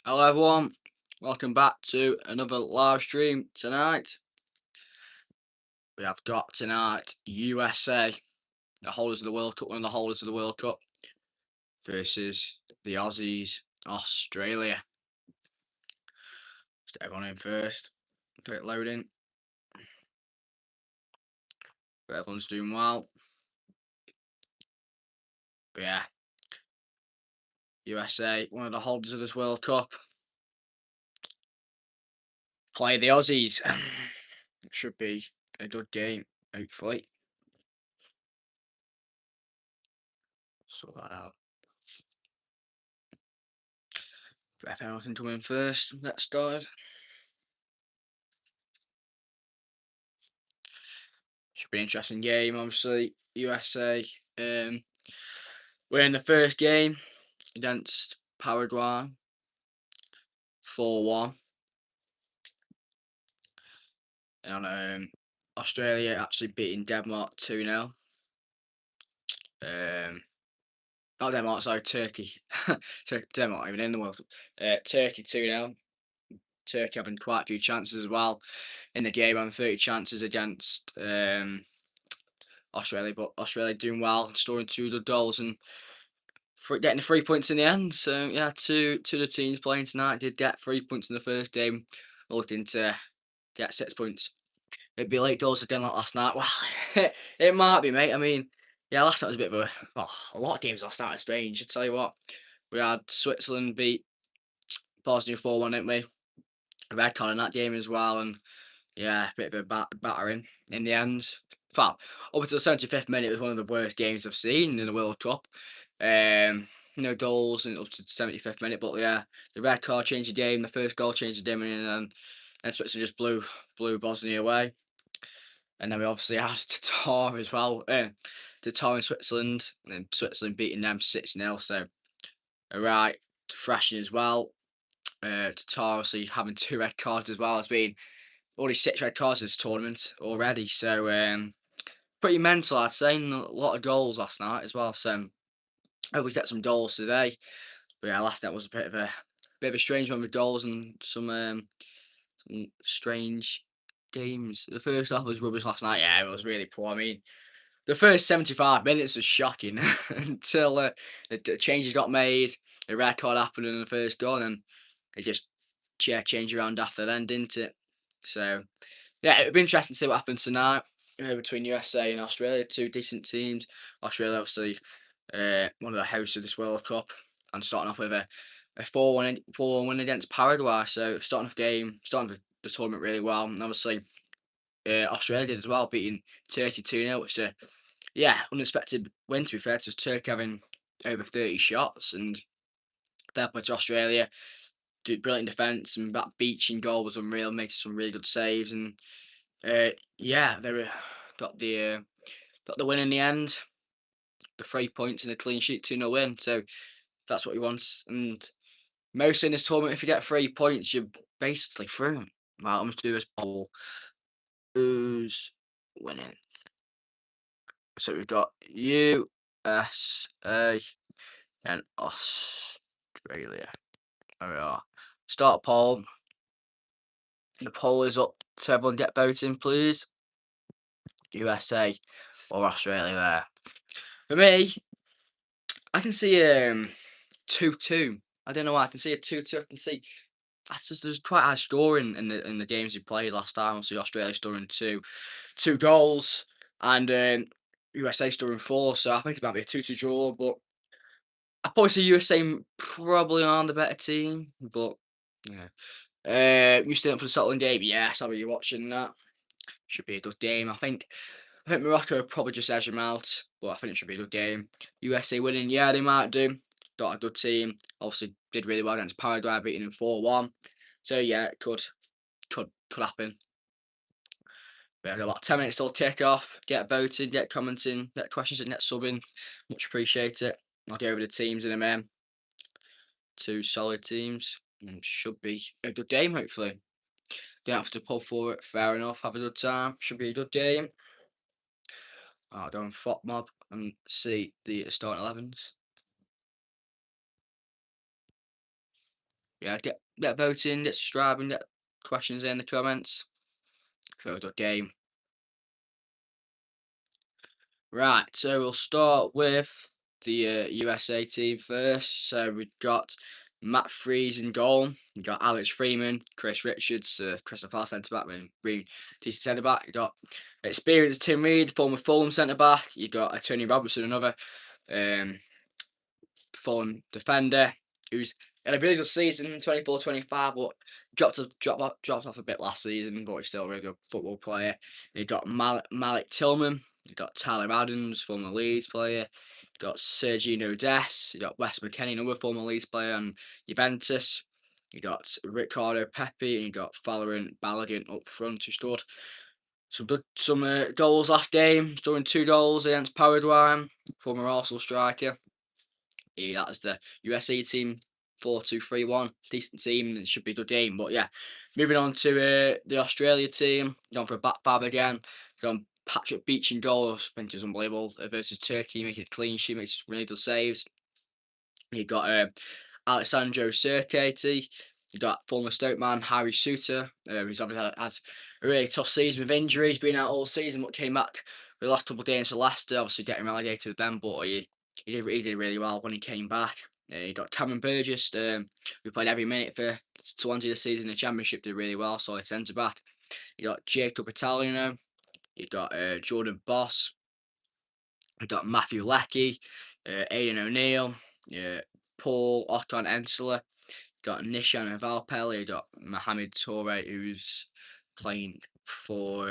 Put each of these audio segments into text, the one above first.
Hello everyone, welcome back to another live stream tonight. We have got tonight USA, the holders of the World Cup, one of the holders of the World Cup, versus the Aussies, Australia. Just get everyone in first, get it loading. But everyone's doing well. But yeah, USA, one of the holders of this World Cup, play the Aussies. It should be a good game, hopefully. Sort that out. Beth Hamilton to win first. Let's start. Should be an interesting game, obviously. USA winning the first game against Paraguay 4-1. And Australia actually beating Denmark 2-0. Not Denmark, sorry, Turkey. Denmark even in the World Cup. Turkey 2-0. Turkey having quite a few chances as well in the game, having 30 chances against Australia, but Australia doing well, scoring 2 good goals and getting the 3 points in the end. So yeah, two of the teams playing tonight did get 3 points in the first game, looking to get 6 points. It'd be late doors again like last night. Well, it might be, mate. I mean, yeah, last night was a bit of a lot of games last night are strange. I tell you what, we had Switzerland beat Bosnia 4-1, didn't we? A red card in that game as well, and yeah, a bit of a battering in the end. Well, up until the 75th minute, it was one of the worst games I've seen in the World Cup. No goals and up to the 75th minute, but yeah, the red card changed the game. The first goal changed the game, and Switzerland just blew Bosnia away. And then we obviously had Tatar as well. Tatar in Switzerland, and Switzerland beating them 6-0. So a right thrashing as well. Tatar obviously having 2 red cards as well. It's been already 6 red cards this tournament already. So pretty mental, I'd say, and a lot of goals last night as well. So hope we get some goals today. But yeah, last night was a bit of a strange one with goals and some strange games. The first half was rubbish last night. Yeah, it was really poor. I mean, the first 75 minutes was shocking until the changes got made. The red card happened in the first goal, and it just changed around after then, didn't it? So yeah, it'd be interesting to see what happens tonight between USA and Australia. Two decent teams. Australia, obviously, one of the hosts of this World Cup, and starting off with a 4-1 win against Paraguay. So starting the tournament really well. And obviously, Australia did as well, beating Turkey 2-0, which yeah, unexpected win to be fair. Just Turkey having over 30 shots, and fair play to Australia. Did brilliant defence, and that Beaching goal was unreal, making some really good saves, and yeah, they were got the win in the end. The 3 points and a clean sheet, 2-0 win. So that's what he wants. And mostly in this tournament, if you get 3 points, you're basically through. Right, I'm going to do this poll. Who's winning? So we've got USA and Australia. There we are. Start poll. The poll is up. So everyone get voting, please. USA or Australia there. For me, I can see 2-2. I don't know why. I can see a 2-2. I can see that's just there's quite high scoring in the games we played last time. I see Australia scoring two goals and USA scoring 4. So I think it might be a 2-2 draw. But I probably see USA probably on the better team. But yeah, you staying up for the Scotland game? Yes, I'll be watching that. Should be a good game. I think Morocco will probably just edge them out, but I think it should be a good game. USA winning, yeah, they might do. Got a good team. Obviously, did really well against Paraguay, beating them 4-1. So yeah, it could happen. We have about 10 minutes till kick off. Get voting, get commenting, get questions, and get subbing. Much appreciate it. I'll go over the teams in a minute. Two solid teams. And should be a good game, hopefully. Don't have to pull for it. Fair enough. Have a good time. Should be a good game. I'll go on FOTMob and see the starting 11s. Yeah, get voting, get subscribing, get questions in the comments. For a good game. Right, so we'll start with the USA team first. So we've got Matt Freeze in goal. You got Alex Freeman, Chris Richards, Crystal Palace centre back, really decent centre back. You got experienced Tim Reed, former Fulham centre back. You got Tony Robertson, another um, Fulham defender who's had a really good season, 24-25, but dropped off a bit last season, but he's still a really good football player. You got Malik Tillman, you got Tyler Adams, former Leeds player, you got Sergio Dest, you got Wes McKennie, another former Leeds player, and Juventus. You got Ricardo Pepe, and you got Valorant Balogun up front who scored some goals last game, scoring 2 goals against Paraguay, former Arsenal striker. Yeah, that's the USA team 4-2-3-1. Decent team. It should be a good game. But yeah, moving on to the Australia team. Going for a back five again. Going Patrick Beach in goal. I think it was unbelievable versus Turkey, making a clean sheet, makes really good saves. You got Alexandro Serketi. You got former Stoke man Harry Suter, who's obviously had a really tough season with injuries, been out all season, but came back for the last couple of games for Leicester, obviously getting relegated with them, but he did really well when he came back. You got Cameron Burgess, who played every minute for Swansea this season in the Championship, did really well, solid centre back. You got Jacob Italiano. You got Jordan Boss. You got Matthew Leckie, Aidan O'Neill, Paul Ocon Ensler. Got Nishan Valpelli. You got Mohamed Toure, who's playing for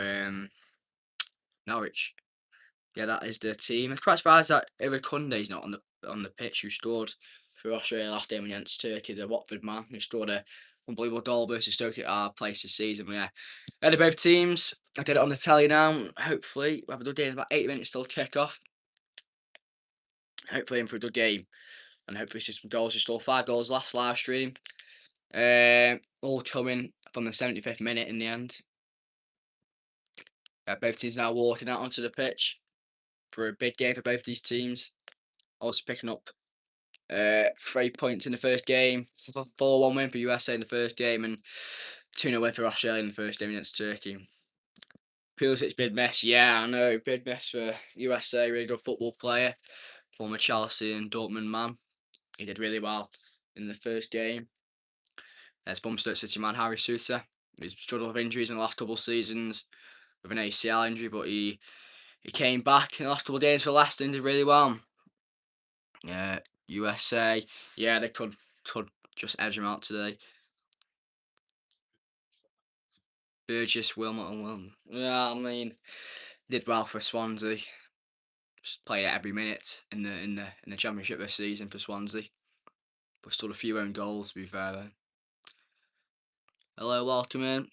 Norwich. Yeah, that is the team. I'm quite surprised that Eric Kunde's not on the pitch. Who scored for Australia last game against Turkey? The Watford man who scored a unbelievable goal versus Stoke at our place this season. But yeah, out of both teams, I did it on the tally now. Hopefully, we'll have a good game. About 8 minutes till kick off. Hopefully, in for a good game, and hopefully see some goals. He scored 5 goals last live stream. All coming from the 75th minute in the end. Both teams now walking out onto the pitch for a big game for both these teams. Also picking up 3 points in the first game, 4-1 win for USA in the first game, and 2-0 win for Australia in the first game against Turkey. Pulisic big miss, yeah, I know, big miss for USA, really good football player, former Chelsea and Dortmund man. He did really well in the first game. There's former Stoke City man Harry Suter. He's struggled with injuries in the last couple of seasons with an ACL injury, but he came back in the last couple of games for Leicester and did really well. Yeah, USA, yeah, they could just edge him out today. Burgess, Wilmot, and Wilmot. Yeah, I mean, did well for Swansea. Just played every minute in the Championship this season for Swansea. But still a few own goals, to be fair. Though. Hello, welcome in.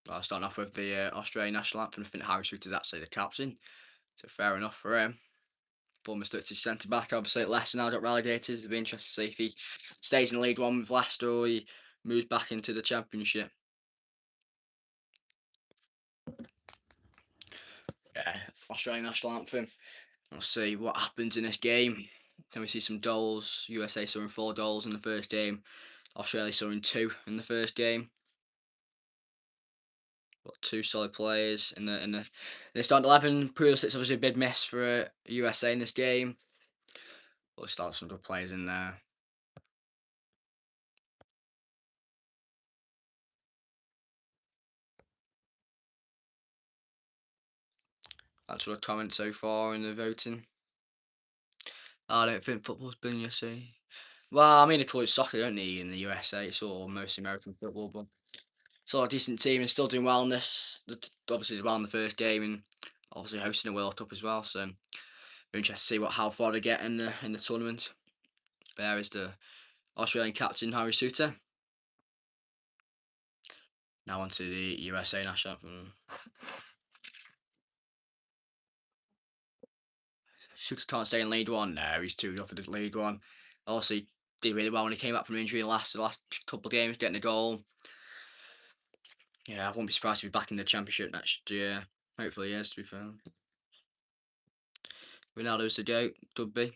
Well, starting off with the Australian national anthem. I think Harry Suter's actually the captain, so fair enough for him. Former Stoke centre back, obviously Leicester now got relegated. It'll be interesting to see if he stays in League One with Leicester or he moves back into the Championship. Yeah, Australian national anthem. We'll see what happens in this game. Can we see some goals? USA scoring 4 goals in the first game. Australia scoring 2 in the first game. Got 2 solid players in the starting 11. Pulisic's obviously a big miss for USA in this game. But there's still some good players in there. That's what a comment so far in the voting. I don't think football's been USA. Well, I mean, they call it soccer, don't they, in the USA? It's all mostly American football, but it's all a decent team and still doing well in this. Obviously, did well in the first game and obviously hosting a World Cup as well. So, we're interested to see how far they get in the tournament. There is the Australian captain Harry Suter. Now on to the USA national anthem. Suter can't stay in League One. No, he's too good for the League One. Obviously, did really well when he came back from injury in the last couple of games, getting a goal. Yeah, I won't be surprised to be back in the Championship next year. Hopefully, he is, to be fair. Ronaldo's the GOAT, could be.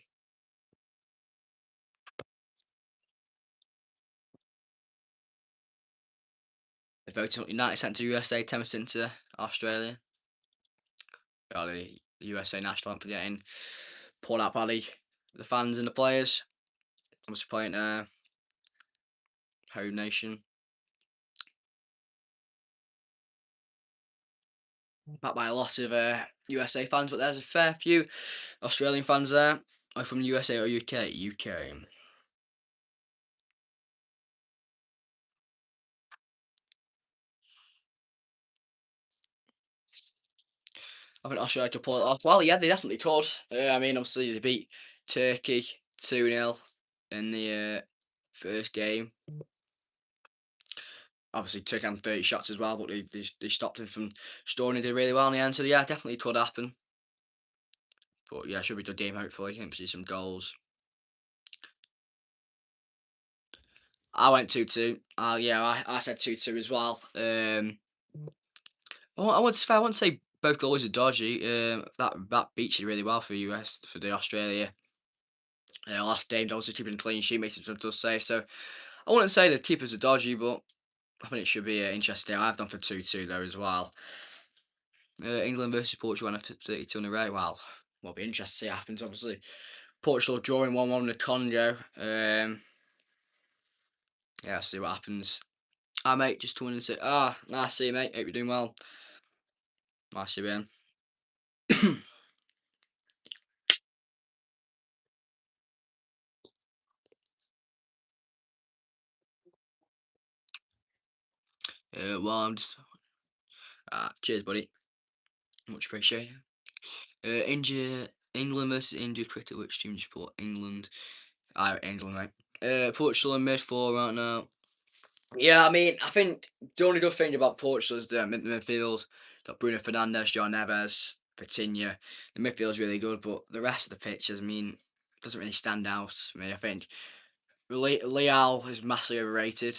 voted 90% to USA, 10% to Australia. Or the USA national anthem getting pulled out by the fans and the players. I'm supporting home nation. Backed by a lot of USA fans, but there's a fair few Australian fans there. Are from the USA or UK? UK. I think Australia could pull it off. Well, yeah, they definitely could. I mean, obviously they beat Turkey 2-0 in the first game. Obviously took on 30 shots as well, but they stopped him from scoring. He did really well in the end. So yeah, definitely could happen. But yeah, should be a good game hopefully. Hopefully some goals. I went 2-2. Yeah, I said 2-2 as well. I wouldn't say both goals are dodgy. That beats you really well for US for the Australia. Last game, obviously keeping a clean sheet makes it does say so. I wouldn't say the keepers are dodgy, but I think it should be an interesting game. I've gone for 2-2 there as well. England versus Portugal on a 32 in a row. Well, will be interesting to see what happens. Obviously, Portugal drawing 1-1 in the Congo. Yeah, see what happens. Mate, just coming and say, nice to see you, mate. Hope you're doing well. Nice to see you, Ben. Well, I'm just. Cheers, buddy. Much appreciated. England versus India cricket. Which team do you support? England. England, mate. Portugal in mid four right now. Yeah, I mean, I think the only good thing about Portugal is the midfield. Got Bruno Fernandes, John Neves, Vitinha. The midfield's really good, but the rest of the pitches, I mean, doesn't really stand out to me. I think Leal is massively overrated.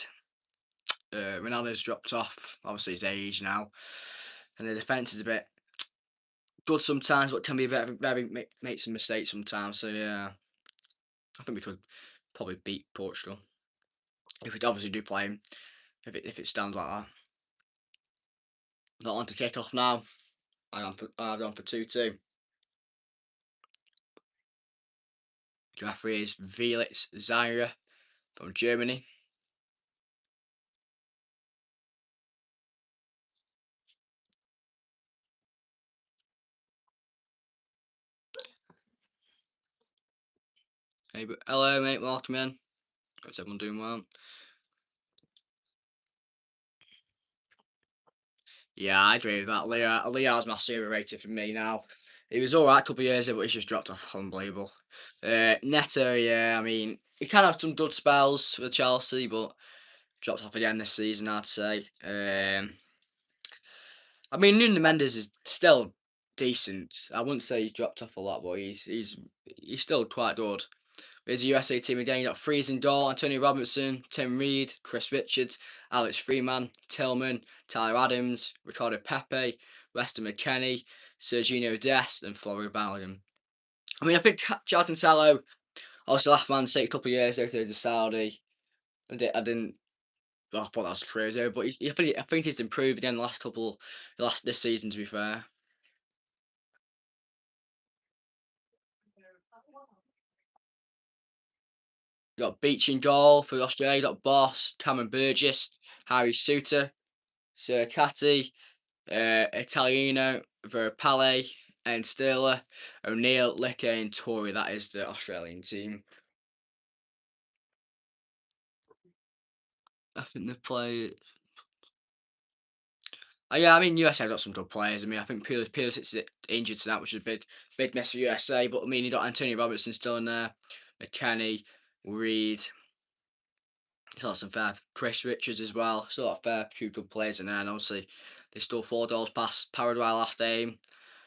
Ronaldo's dropped off. Obviously, his age now, and the defense is a bit good sometimes, but can be make some mistakes sometimes. So yeah, I think we could probably beat Portugal if we obviously do play him. If it stands like that. Not on to kick off now. I've gone for 2-2. The referee is Felix Zaire from Germany. Hey, hello, mate. Welcome in. Hope everyone doing well. Yeah, I agree with that. Leo's massively overrated for me now. He was alright a couple of years ago, but he's just dropped off. Unbelievable. Neto, yeah, I mean, he can have some good spells for Chelsea, but dropped off again this season, I'd say. I mean, Nuno Mendes is still decent. I wouldn't say he's dropped off a lot, but he's still quite good. There's a USA team again. You got Freezing Goal, Antonio Robertson, Tim Reed, Chris Richards, Alex Freeman, Tillman, Tyler Adams, Ricardo Pepe, Weston McKennie, Serginho Dest, and Florio Balogun. I mean, I think Jordan Sallow, obviously last man say a couple of years ago to Saudi. I didn't. I thought that was crazy, but I think he's improved again this season. To be fair, you got Beach in goal for Australia. You got Boss, Cameron Burgess, Harry Suter, Sir Catty, Italiano, Verpale, and Sterler, O'Neill, Licker, and Tory. That is the Australian team. I think they play. Yeah, I mean USA have got some good players. I mean, I think Pulisic's injured to that, which is a big miss for USA. But I mean, you got Antonio Robertson still in there, McKennie, Reed. Still some fair Chris Richards as well. Still got a fair few good players in there, and obviously they still 4 goals past Paraguay last game.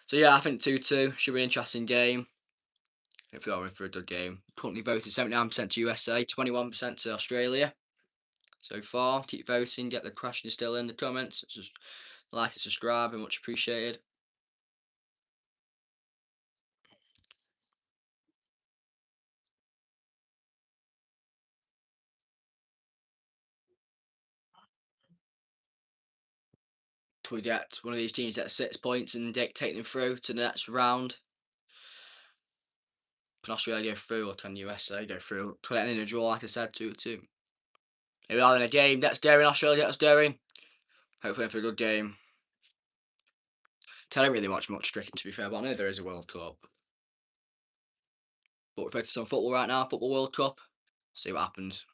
So yeah, I think 2-2 should be an interesting game. If we are in for a good game. Currently voted 79% to USA, 21% to Australia. So far, keep voting. Get the questions still in the comments. Just like and subscribe, and much appreciated. Can we get one of these teams at 6 points and take them through to the next round? Can Australia go through or can USA go through? Can it end in a draw, like I said, 2-2? Here we are in a game. That's daring, Australia. That's daring. Hopefully, for a good game. I don't really watch much cricket, to be fair, but I know there is a World Cup. But we're focused on football right now. Football World Cup. See what happens.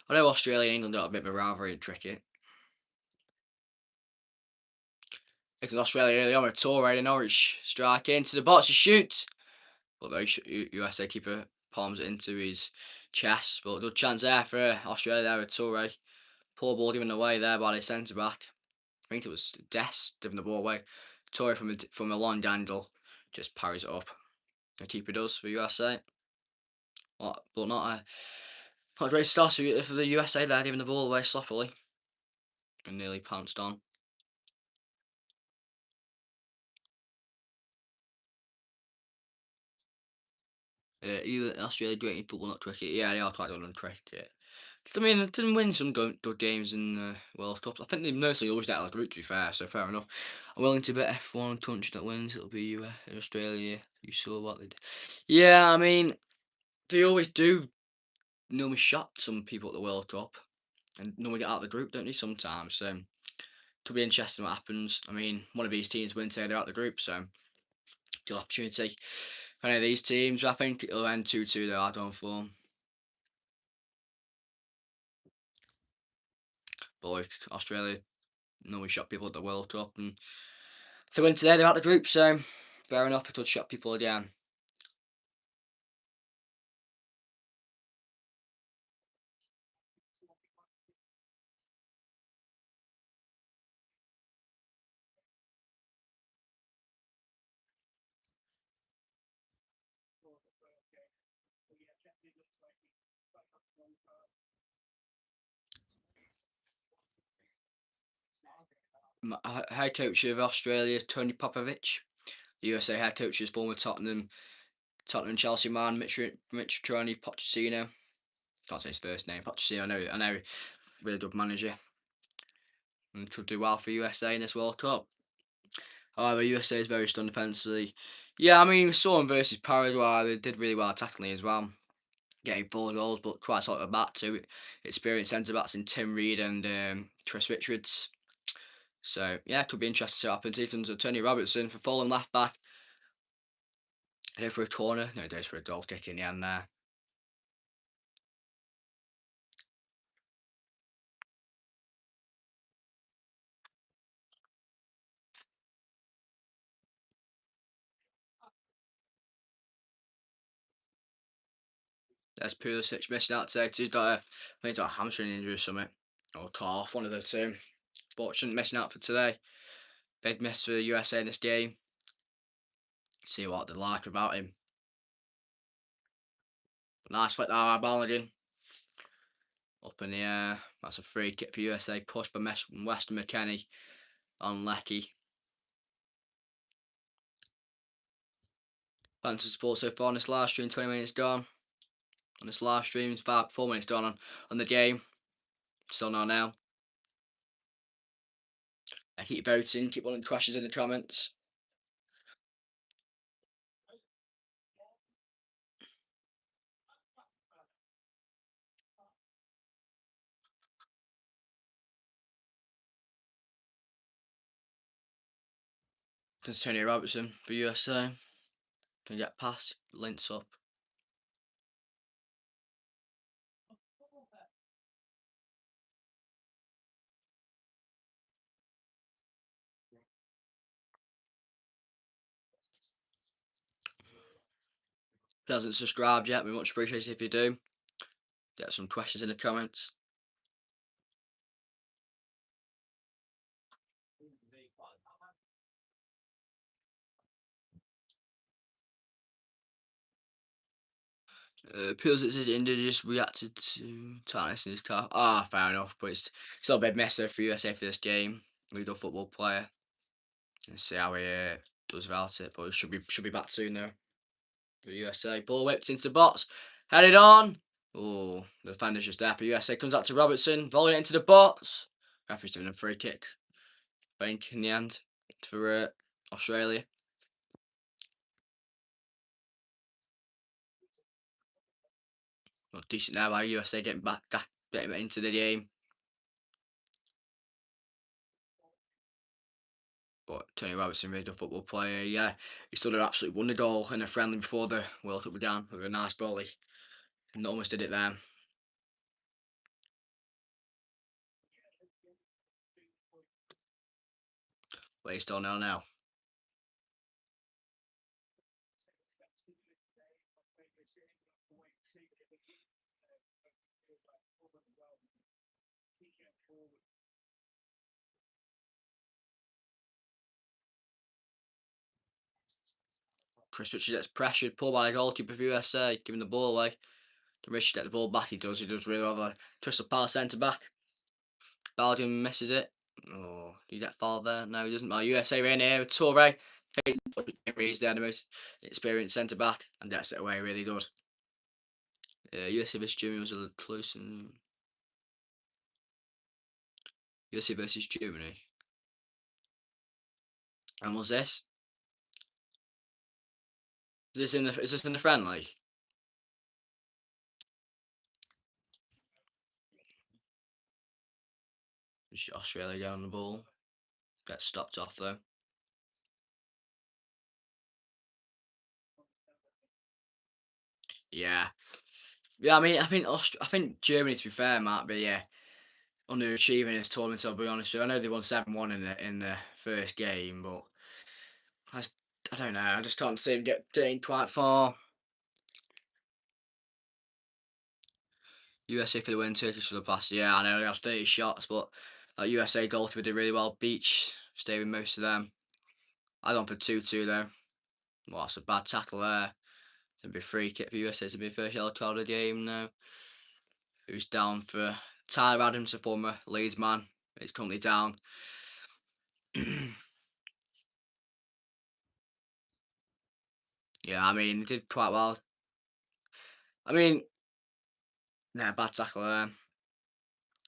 I know Australia and England got a bit of a rivalry in cricket. It's Australia early on with Torre in Norwich. Strike into the box, he shoots. But the USA keeper palms it into his chest. But good chance there for Australia there with Torre. Poor ball given away there by the centre back. I think it was Dest giving the ball away. Torre from a long angle just parries it up. The keeper does for USA. But not a great start for the USA there, giving the ball away sloppily. And nearly pounced on. Either Australia doing football, not cricket. Yeah, they are quite good on cricket. I mean, they didn't win some good games in the World Cup. I think they mostly always get out of the group, to be fair, so fair enough. I'm willing to bet F1 country that wins, it'll be you in Australia. You saw what they did. Yeah, I mean, they always do normally shock some people at the World Cup and normally get out of the group, don't they, sometimes? So, it'll be interesting what happens. I mean, one of these teams wins, say they're out of the group, so good opportunity for any of these teams. I think it'll end 2-2 though, I don't form. But Australia normally shock people at the World Cup, and if they win today, they're out of the group, so fair enough, it'll shock people again. Head coach of Australia, Tony Popovich. The USA head coach is former Tottenham Chelsea man, Mitch Troni Pochettino. Can't say his first name, Pochettino. I know, really good manager, and could do well for USA in this World Cup. However, USA is very strong defensively. Yeah, I mean, we saw them versus Paraguay. They did really well attackingly as well, getting 4 goals, but quite sort of back to experienced centre backs in Tim Reed and Chris Richards. So yeah, it could be interesting to see what happens. Ethan's Tony Robertson for Fulham left back. Go for a corner. No, it goes for a goal kick in the end there. There's Pulisic missing out today. He's got I think he's got a hamstring injury or something. Or calf, one of the two. Fortunate missing out for today. Big miss for the USA in this game. See what they like about him. Nice flick there by Balogun. Up in the air. That's a free kick for USA. Pushed by Weston McKennie on Lecky. Thanks for support so far on this live stream. 20 minutes gone. On this live stream, it's 4 minutes gone on the game. Still not now. Keep voting. Keep wanting questions in the comments. There's Tony Robertson for USA. Can get past, links up. If you hasn't subscribed yet, we much appreciate it if you do. Get some questions in the comments. Pulisic India just reacted to tightness in his car. Fair enough, but it's still a bit messy for USA for this game. Lead football player. and see how he does without it. But he should be back soon though. The USA ball whipped into the box, headed on. Oh, the defender's just there for USA. Comes out to Robertson, volleying it into the box. Referee's doing a free kick. I think in the end for Australia. Well, decent now by USA getting back getting into the game. But Tony Robertson, really good football player. Yeah, he stood there absolutely won the goal in a friendly before the World Cup began with a nice volley. And almost did it then. But he's still 0-0. Chris Ritchie gets pressured, pulled by the goalkeeper for USA, giving the ball away. Can Ritchie get the ball back? He does really well. A Crystal Palace centre back. Belgium misses it. Oh, did he get fouled there? No, he doesn't. USA in here with Toure. He's there, the most experienced centre back, and gets it away. Really good. USA vs Germany was a little close. USA versus Germany. And was this? Is this in the friendly? Australia down the ball. Gets stopped off though. Yeah. Yeah, I mean, I think Germany, to be fair, might be underachieving this tournament. I'll be honest with you. I know they won 7-1 in the first game, but I, just, I don't know. I just can't see them getting quite far. USA for the win, Turkish for the pass. Yeah, I know they have 30 shots, but that USA goalkeeper did really well. Beach stayed with most of them. I gone for 2-2 though. Well, that's a bad tackle there. It'll be a free kick for USA to be first yellow card of the game now. Who's down for Tyler Adams, a former Leeds man. He's currently down. Yeah, I mean, he did quite well. I mean, nah, bad tackle there.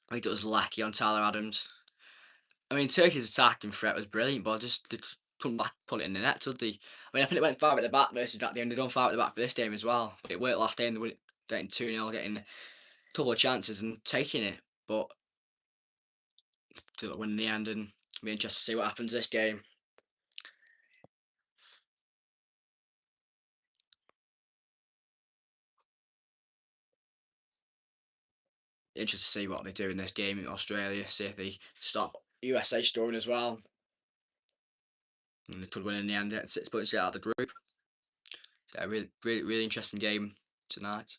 I think it was lucky on Tyler Adams. I mean, Turkey's attacking threat was brilliant, but they just couldn't put it in the net, did they? I mean, I think it went 5 at the back versus that game. They done 5 at the back for this game as well. But it worked last game. They were getting 2-0, getting a couple of chances and taking it. But to win in the end, and be interested to see what happens this game. Interested to see what they do in this game in Australia. See if they stop USA scoring as well. And they could win in the end, get 6 points out of the group. So, a really interesting game tonight.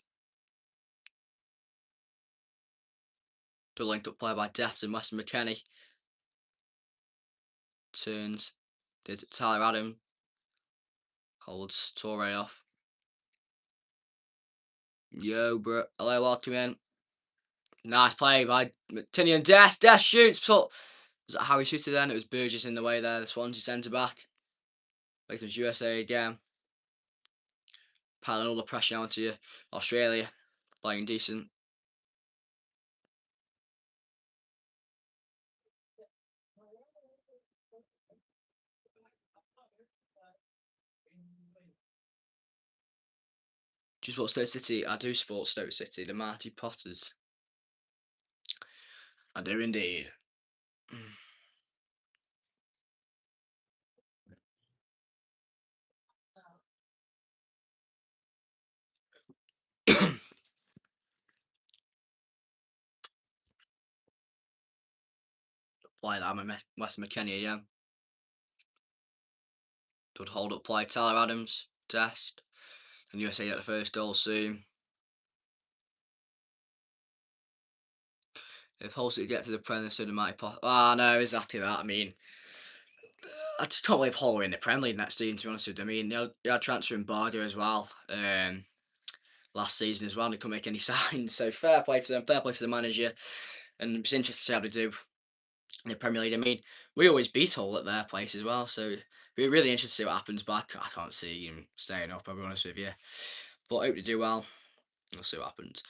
Good link up play by Deft and Weston McKennie. Turns. There's Tyler Adam. Holds Torre off. Yo, bro. Hello, welcome in. Nice play by Tinian Dest. Dest shoots. But was that how he shooted then? It was Burgess in the way there. The Swansea centre back. Makes USA again. Piling all the pressure onto you. Australia. Playing decent. Do you support Stoke City? I do support Stoke City. The Marty Potters. I do indeed. Play that. I'm West McKennie again. Good hold up play. Tyler Adams. Test. And USA get the first goal soon. If Hull City get to the Premier League, they might pop. Ah, no, exactly that. I mean, I just can't believe Hull are in the Premier League next season, to be honest with you. I mean, they had transfer embargo as well last season as well, and they couldn't make any signs. So fair play to them, fair play to the manager. And it's interesting to see how they do in the Premier League. I mean, we always beat Hull at their place as well, so we're really interested to see what happens. But I can't see him staying up. I'll be honest with you, but I hope they do well. We'll see what happens.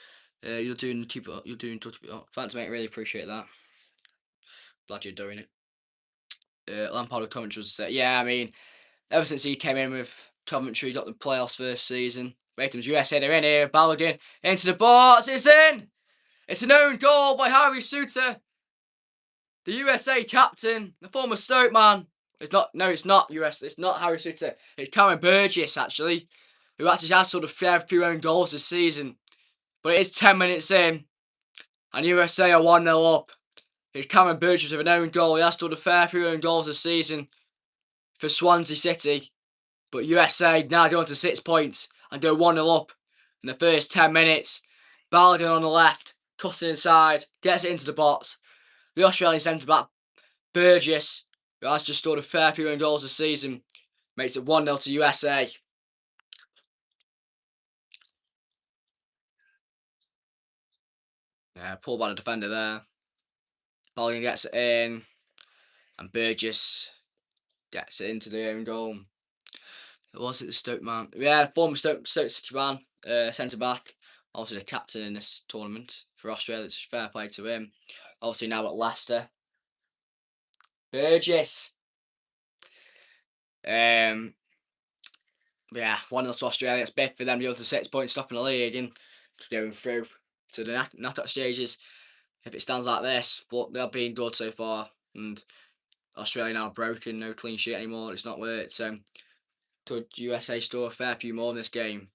You're doing keep it up. You're doing touch it up. Thanks, mate. Really appreciate that. Glad you're doing it. Lampard with Coventry was yeah. I mean, ever since he came in with Coventry, got the playoffs first season. Wakeham's USA, they're in here. Balogun into the box. It's in. It's an own goal by Harry Suter, the USA captain, the former Stoke man. It's not. No, it's not US. It's not Harry Suter. It's Cameron Burgess actually, who actually has sort of fair few own goals this season. But it is 10 minutes in, and USA are 1-0 up. It's Cameron Burgess with an own goal. He has scored a fair few own goals this season for Swansea City. But USA now go on to 6 points and go 1-0 up in the first 10 minutes. Balogun on the left, cuts it inside, gets it into the box. The Australian centre-back, Burgess, who has just scored a fair few own goals this season, makes it 1-0 to USA. Yeah, pulled by the defender there. Balogun gets it in, and Burgess gets it into the own goal. Was it the Stoke man? Yeah, former Stoke City man, centre back. Obviously the captain in this tournament for Australia. It's fair play to him. Obviously now at Leicester. Burgess. Yeah, 1-0 to Australia. It's big for them to go to 6 points, stopping the league and going through to the knockout stages. If it stands like this, but they're being good so far, and Australia now broken, no clean sheet anymore. It's not worth it. Could USA score a fair few more in this game?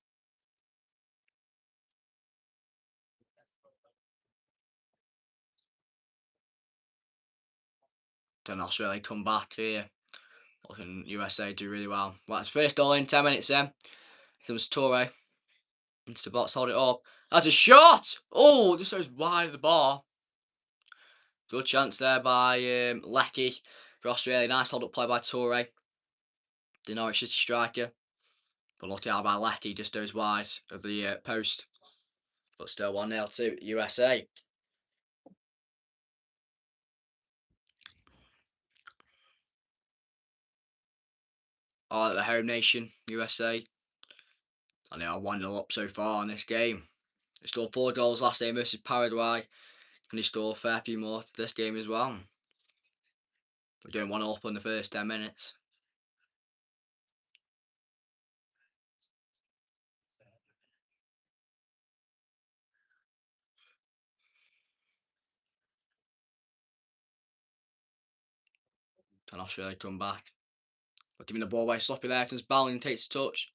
Then Australia come back here. Looking USA do really well. Well, it's first goal in 10 minutes then. It was Torre into the box, hold it up. That's a shot! Oh, just goes wide of the bar. Good chance there by Lecky for Australia. Nice hold up play by Torre, the Norwich City striker. But lucky out by Lecky, just goes wide of the post. But still 1-0 to USA. All at the home nation, USA. And they are 1-0 up so far in this game. They scored 4 goals last game versus Paraguay. And they scored a fair few more this game as well. We're doing 1-0 up in the first 10 minutes. And Australia come back. But giving the ball away, sloppy left, and Balogun takes a touch.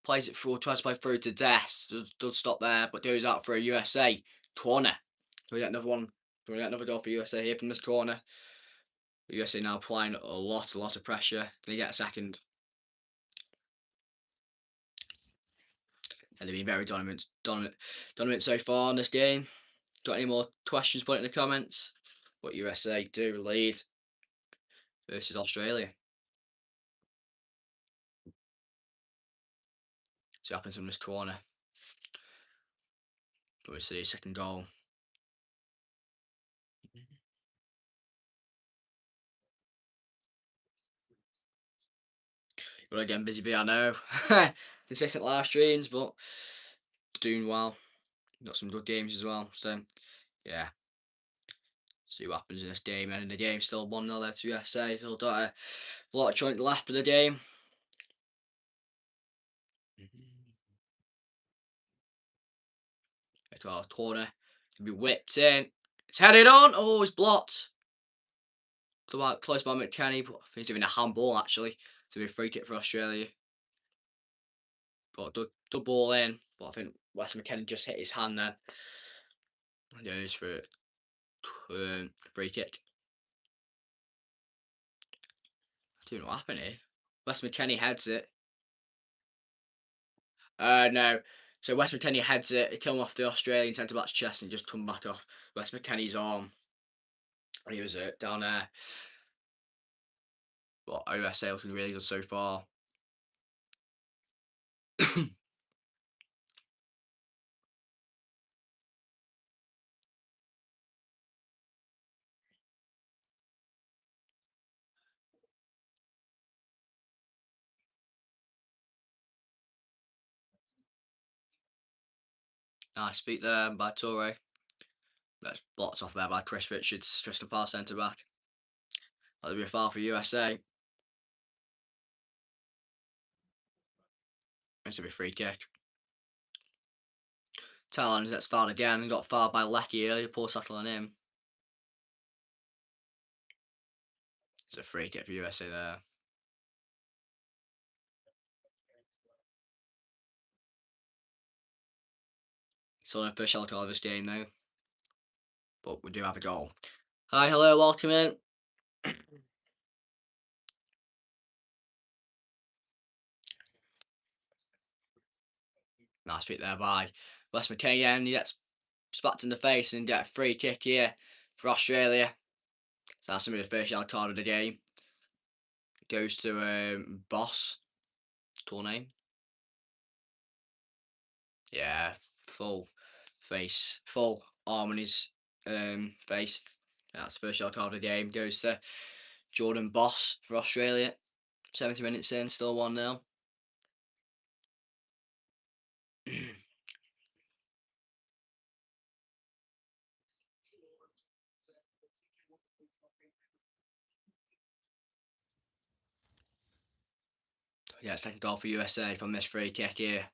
Plays it through, tries to play through to Dest. Does stop there, but goes out for a USA corner. So we get another one. So we get another goal for USA here from this corner. USA now applying a lot of pressure. Can he get a second? And they've been very dominant so far in this game. Got any more questions? Put it in the comments. What USA do lead versus Australia. See what happens from this corner. But we see second goal. We're again busy bee, I know. Consistent live streams, but doing well. Got some good games as well. So yeah. See what happens in this game. And in the game still 1-0 there to USA. Still got a lot of joint left of the game. It's our corner. Can be whipped in. It's headed on. Oh, it's blocked. Close by McKennie, but I think he's doing a handball actually. To be a free kick for Australia. But the ball in. But I think Wes McKennie just hit his hand then. And goes for a free kick. I don't know what happened here. Wes McKennie heads it. No. So Wes McKennie heads it. It came off the Australian centre back's chest and just come back off Wes McKennie's arm. And he was down there. But USA looking really good so far. Nice feet there by Torre. That's blocked off there by Chris Richards, just a far centre back. That'll be a foul for USA. It's a be free kick. Talon gets fouled again and got fouled by Lecky earlier. Poor tackle on him. It's a free kick for USA there. Still no first yellow card of this game though. But we do have a goal. Hi, hello, welcome in. Nice feet there by Wes McKennie again. He gets spat in the face and get a free kick here for Australia. So that's going to be the first yellow card of the game. Goes to Boss. Cool name. Yeah, full face, full arm on his face. That's the first yellow card of the game. Goes to Jordan Boss for Australia. 70 minutes in, still 1-0. Yeah, second goal for USA from this free kick here.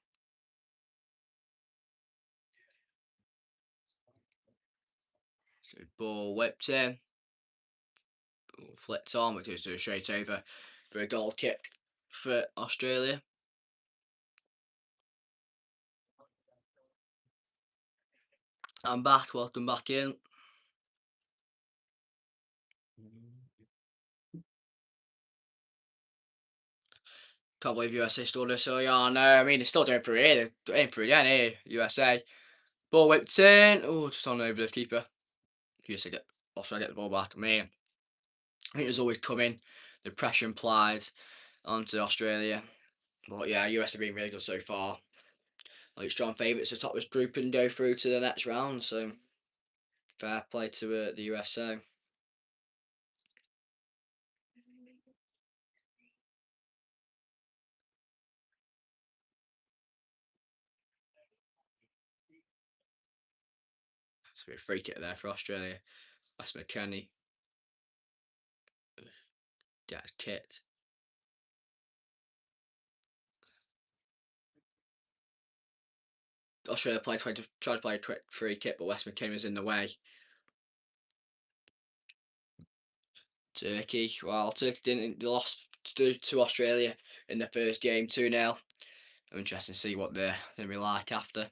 So ball whipped in. Flipped on, which goes to a straight over for a goal kick for Australia. I'm back, welcome back in. Can't believe USA scored this early on. I mean, they're still doing through here. They're in through again here, USA. Ball whipped in. Oh, just on over the keeper. USA get Australia get the ball back. Man, I think it was always coming. The pressure implied onto Australia. But yeah, US have been really good so far. Like strong favourites to top this group and go through to the next round. So fair play to the USA. It's a free kick there for Australia. Wes McKennie. That's kit. Australia tried to play a quick free kick, but Wes McKennie was in the way. Turkey. Well, Turkey didn't. They lost to Australia in the first game 2-0. I'm interested to see what they're going to be like after.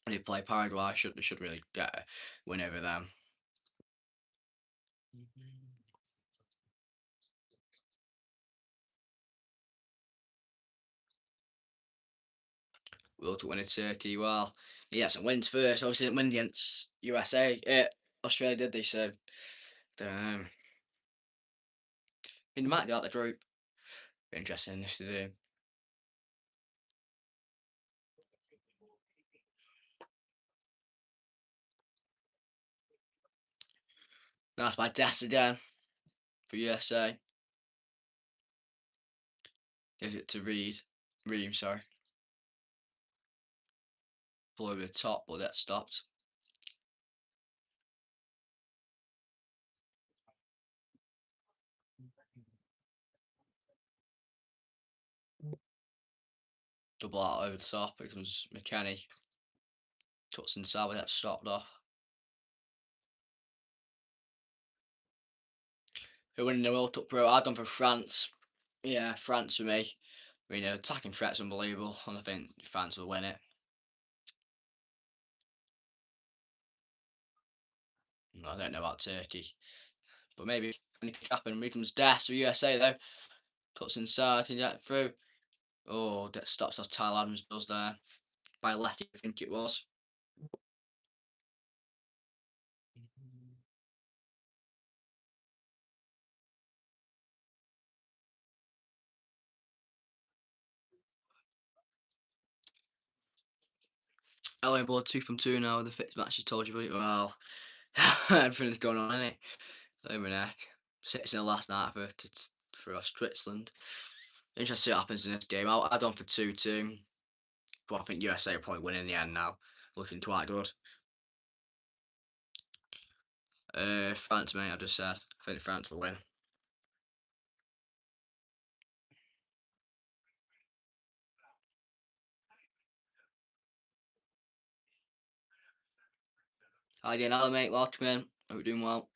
They play Paraguay. They should really get a win over them. World Cup winner Turkey. Well, he had some wins first. Obviously, didn't win against USA. Australia did they? So, don't know. He might be out the group. Be interesting this to do. That's by Des again for USA. Gives it to Ream, sorry. Pull over the top, but that stopped. Double out over the top. It comes McKennie. Cuts inside, but that stopped off. Who winning the World Cup, bro? I've done for France. Yeah, France for me. I mean, attacking threat's unbelievable, and I think France will win it. I don't know about Turkey, but maybe anything can happen. Here comes Des for USA though. Cuts inside, can get through. Oh, that stops as Tyler Adams does there. By Lecky, I think it was. LA Board 2 from 2 now with the fixed match. I told you about it. Well, everything's going on, isn't it? Over neck. 6-0 last night for Switzerland. Interesting to see what happens in this game. I'll add on for 2-2. But I think USA will probably win in the end now. looking quite good. France, mate. I just said. I think France will win. Hi again, Alan, mate. Welcome in. Hope you're doing well.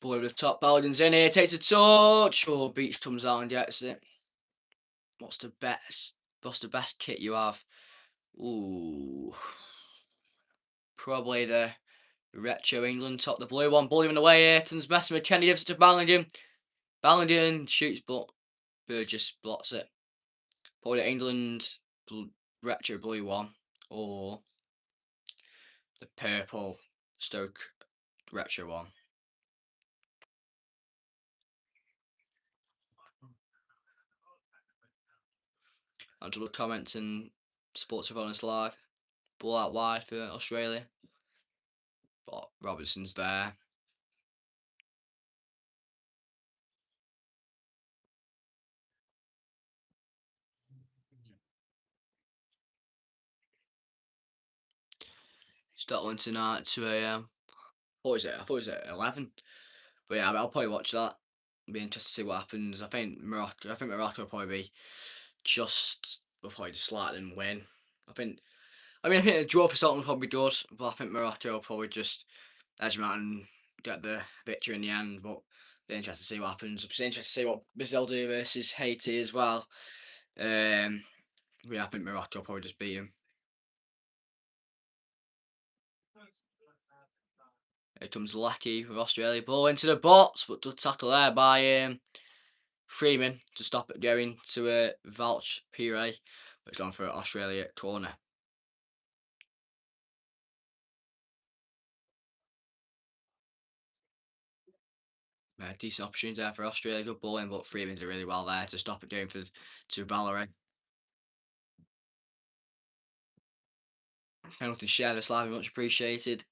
Boy with the top, Baldwin's in here. Takes a touch. Oh, Beach comes out and gets it. What's the best? What's the best kit you have? Ooh, probably the retro England top, the blue one. Ball in the way. Ayrton's best. McKennie gives it to Ballingen. Ballingen shoots, but Burgess blocks it. Probably the England retro blue one, or the purple Stoke retro one. Angela comments in Sports of Honest Live. Ball out wide for Australia. But Robertson's there. Scotland tonight at 2 a.m. What was it? I thought it was at 11. But yeah, I'll probably watch that. Be interested to see what happens. I think Morocco will probably be will probably just slightly win. I think a draw for Scotland will probably be good, but I think Morocco will probably just edge them out and get the victory in the end. But be interested to see what happens. Be interested to see what Brazil do versus Haiti as well. Yeah, I think Morocco will probably just beat them. Here comes Lecky with Australia. Ball into the box, but good tackle there by Freeman to stop it going to Valch Pire, but it's gone for Australia corner. Decent opportunity there for Australia. Good ball in, but Freeman did really well there to stop it going to Valerie. Anyone can share this live, much appreciated.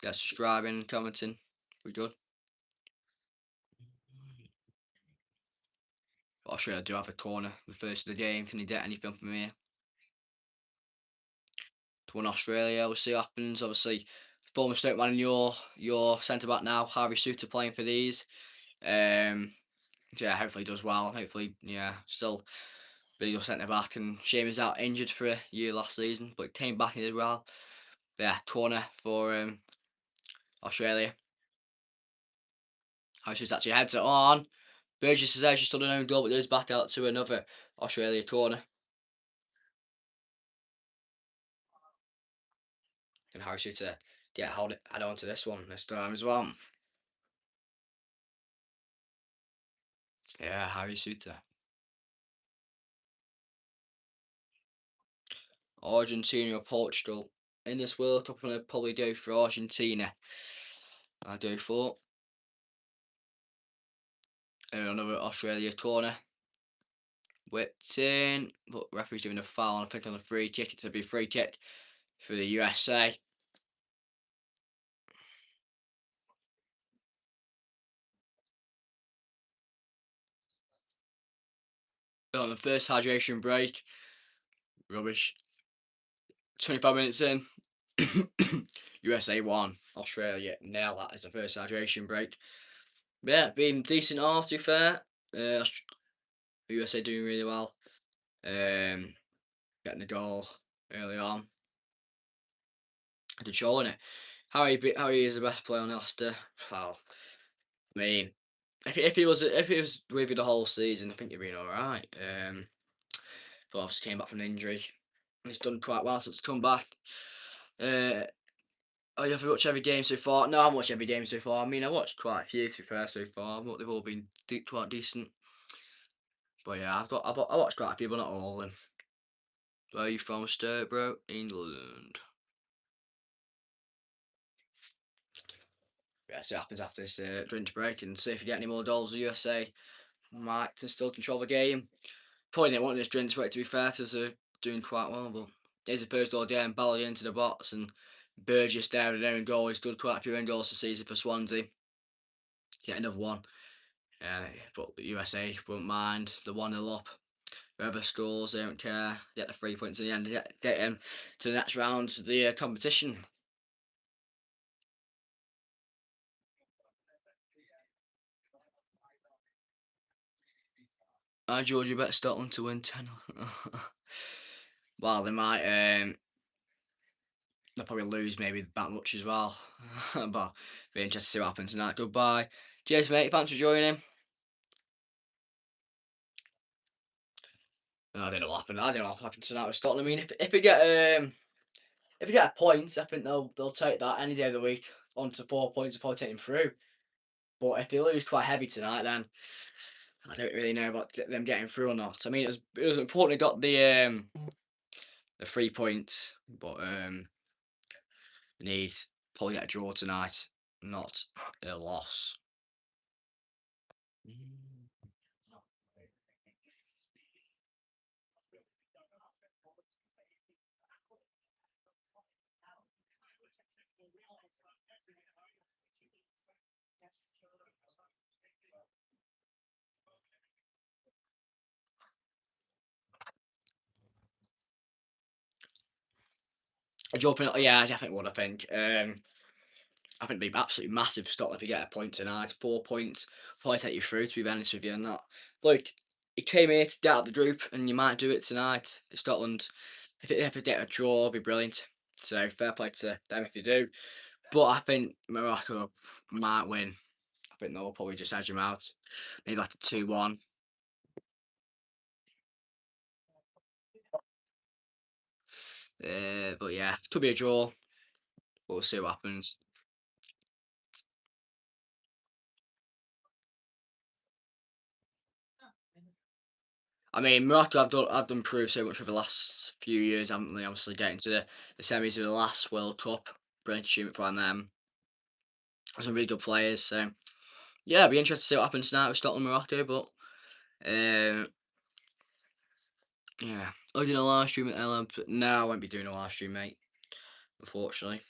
Get subscribing, commenting. We good. But Australia do have a corner the first of the game. Can you get anything from here? To win Australia, we'll see what happens. Obviously, former Stoke man and your centre back now, Harvey Suter playing for these. Yeah, hopefully he does well. Hopefully, yeah, still really good centre back. And shame he's out injured for a year last season, but he came back and did well. But yeah, corner for Australia. Houses actually heads it on. Burgess has actually stood an own goal, but goes back out to another Australia corner. And Harry Suter get add on to this one this time as well. Yeah, Harry Suter. Argentina or Portugal. In this World Cup, I'm going to probably go for Argentina. I go for. Another Australia corner. Whipped in, but referee's doing a foul. I think on a free kick, it's going to be a free kick for the USA. On the first hydration break, rubbish. 25 minutes in, USA 1, Australia nil. That is the first hydration break. But yeah, been decent off, to be fair. USA doing really well. Getting the goal early on. Did showing it. Harry is the best player on the roster. Well, I mean, if he was with you the whole season, I think you'd been all right. But obviously came back from an injury. He's done quite well since come back. Oh, you have to watch every game so far? No, I haven't watched every game so far. I mean, I watched quite a few to be fair so far, but they've all been quite decent. But yeah, I watched quite a few, but not all of them. Where are you from, Stoke, bro? England. Yeah, see what happens after this drinks break and see if you get any more goals. The USA might can still control the game. Probably didn't want this drinks break to be fair, because they're doing quite well, but there's the first goal again, Balogun into the box, and Burgess there with an own goal. He's done quite a few own goals this season for Swansea. Get another one. But the USA won't mind the 1-0 up. Whoever scores, they don't care. Get the 3 points in the end. Get him to the next round of the competition. Georgia bet Scotland to win 10. Well, they might. They'll probably lose maybe that much as well. But be interested to see what happens tonight. Goodbye. Cheers, mate. Thanks for joining. I don't know what happened. I don't know what happened tonight with Scotland. I mean, if we get if we get a point, I think they'll take that any day of the week. On to 4 points and probably take them through. But if they lose quite heavy tonight, then I don't really know about them getting through or not. I mean, it was important they got the 3 points, but we need probably get a draw tonight, not a loss. A draw, yeah, I definitely would. I think it'd be absolutely massive for Scotland if you get a point tonight. 4 points probably take you through. To be honest with you, and that like it came here to get out of the group, and you might do it tonight. Scotland, if they get a draw, it'd be brilliant. So fair play to them if they do. But I think Morocco might win. I think they'll probably just edge them out. Maybe like a 2-1. But yeah, it could be a draw. We'll see what happens. I mean, Morocco have done prove so much over the last few years, haven't they? Obviously, getting to the semis of the last World Cup, brilliant achievement from them. Some really good players. So yeah, it'll be interesting to see what happens tonight with Scotland Morocco. But yeah, I did a live stream at LM, but no, I won't be doing a live stream, mate. Unfortunately.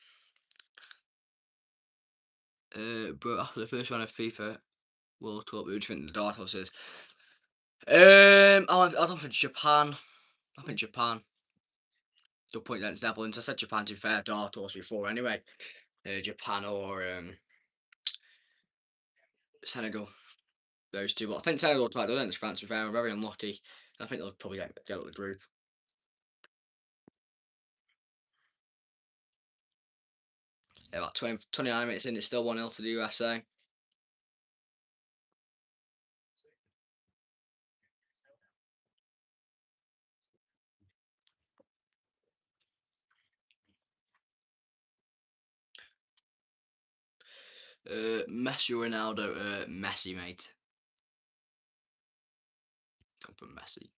But after the first round of FIFA World Cup, who do you think the dark horse is? I don't think Japan. I think Japan. They'll point against Netherlands. I said Japan to be fair, dark horse before anyway. Japan or Senegal. Those two. But I think Senegal tried against France. To be fair, we're very unlucky. I think they'll probably get out of the group. Yeah, about 29 minutes in, it's still 1-0 to the USA. Messi or Ronaldo? Messi, mate. Come from Messi.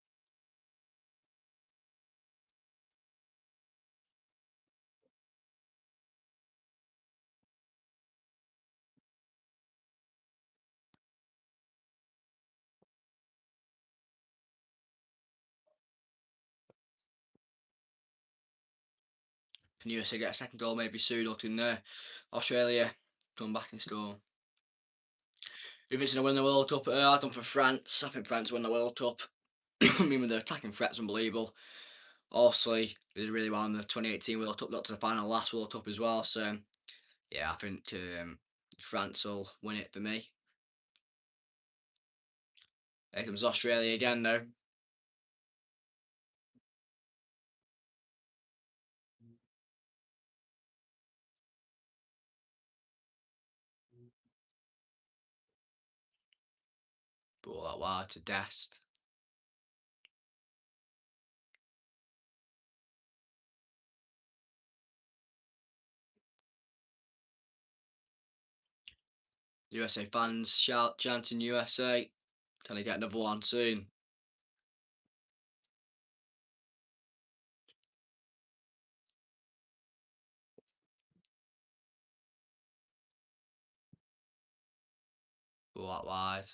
Can USA get a second goal maybe soon, or can Australia come back and score? If it's going to win the World Cup, I've done for France. I think France win the World Cup. I mean, with their attacking threats, unbelievable. Obviously, they did really well in the 2018 World Cup, got to the final last World Cup as well. So, yeah, I think France will win it for me. Here comes Australia again, though. Ball that wide to Dest. USA fans shout, chanting USA. Can they get another one soon? Ball that wide.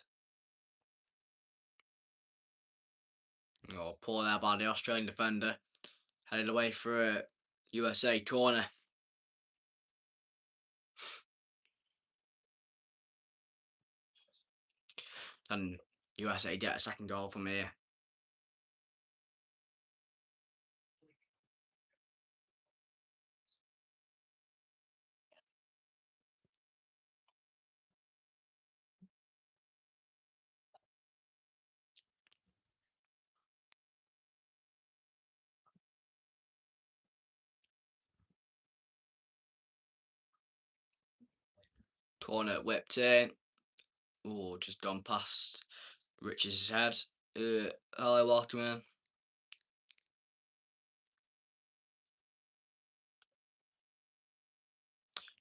Oh, poor there by the Australian defender. Headed away for a USA corner. and USA get a second goal from here. Corner whipped in. Oh, just gone past Richards' head. Hello, welcome in.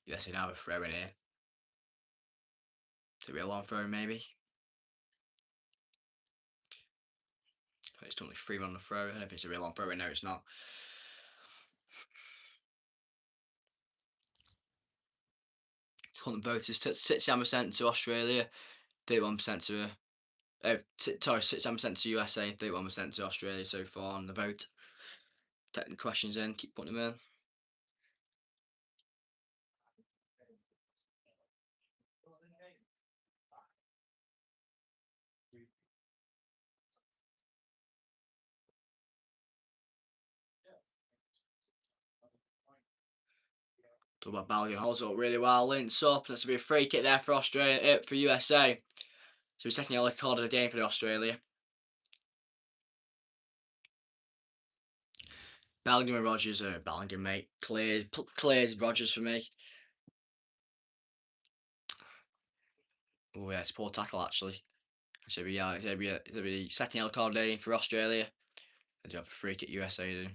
USA now have a throw in here. It's a real long throw, maybe. It's only 3 on the throw. I don't know if it's a real long throw in. No, it's not. Current voters 67% to Australia, 31% to sorry, 67% to USA, 31% to Australia so far on the vote. Taking questions in, keep putting them in. Talk about Balogun holds up really well, links up. That's to be a free kick there for Australia, for USA. So second yellow card of the game for Australia. Bellingham and Rogers, Bellingham, mate. Clears Rogers for me. Oh yeah, it's a poor tackle actually. Should be second yellow card day for Australia. I do have a free kick USA do.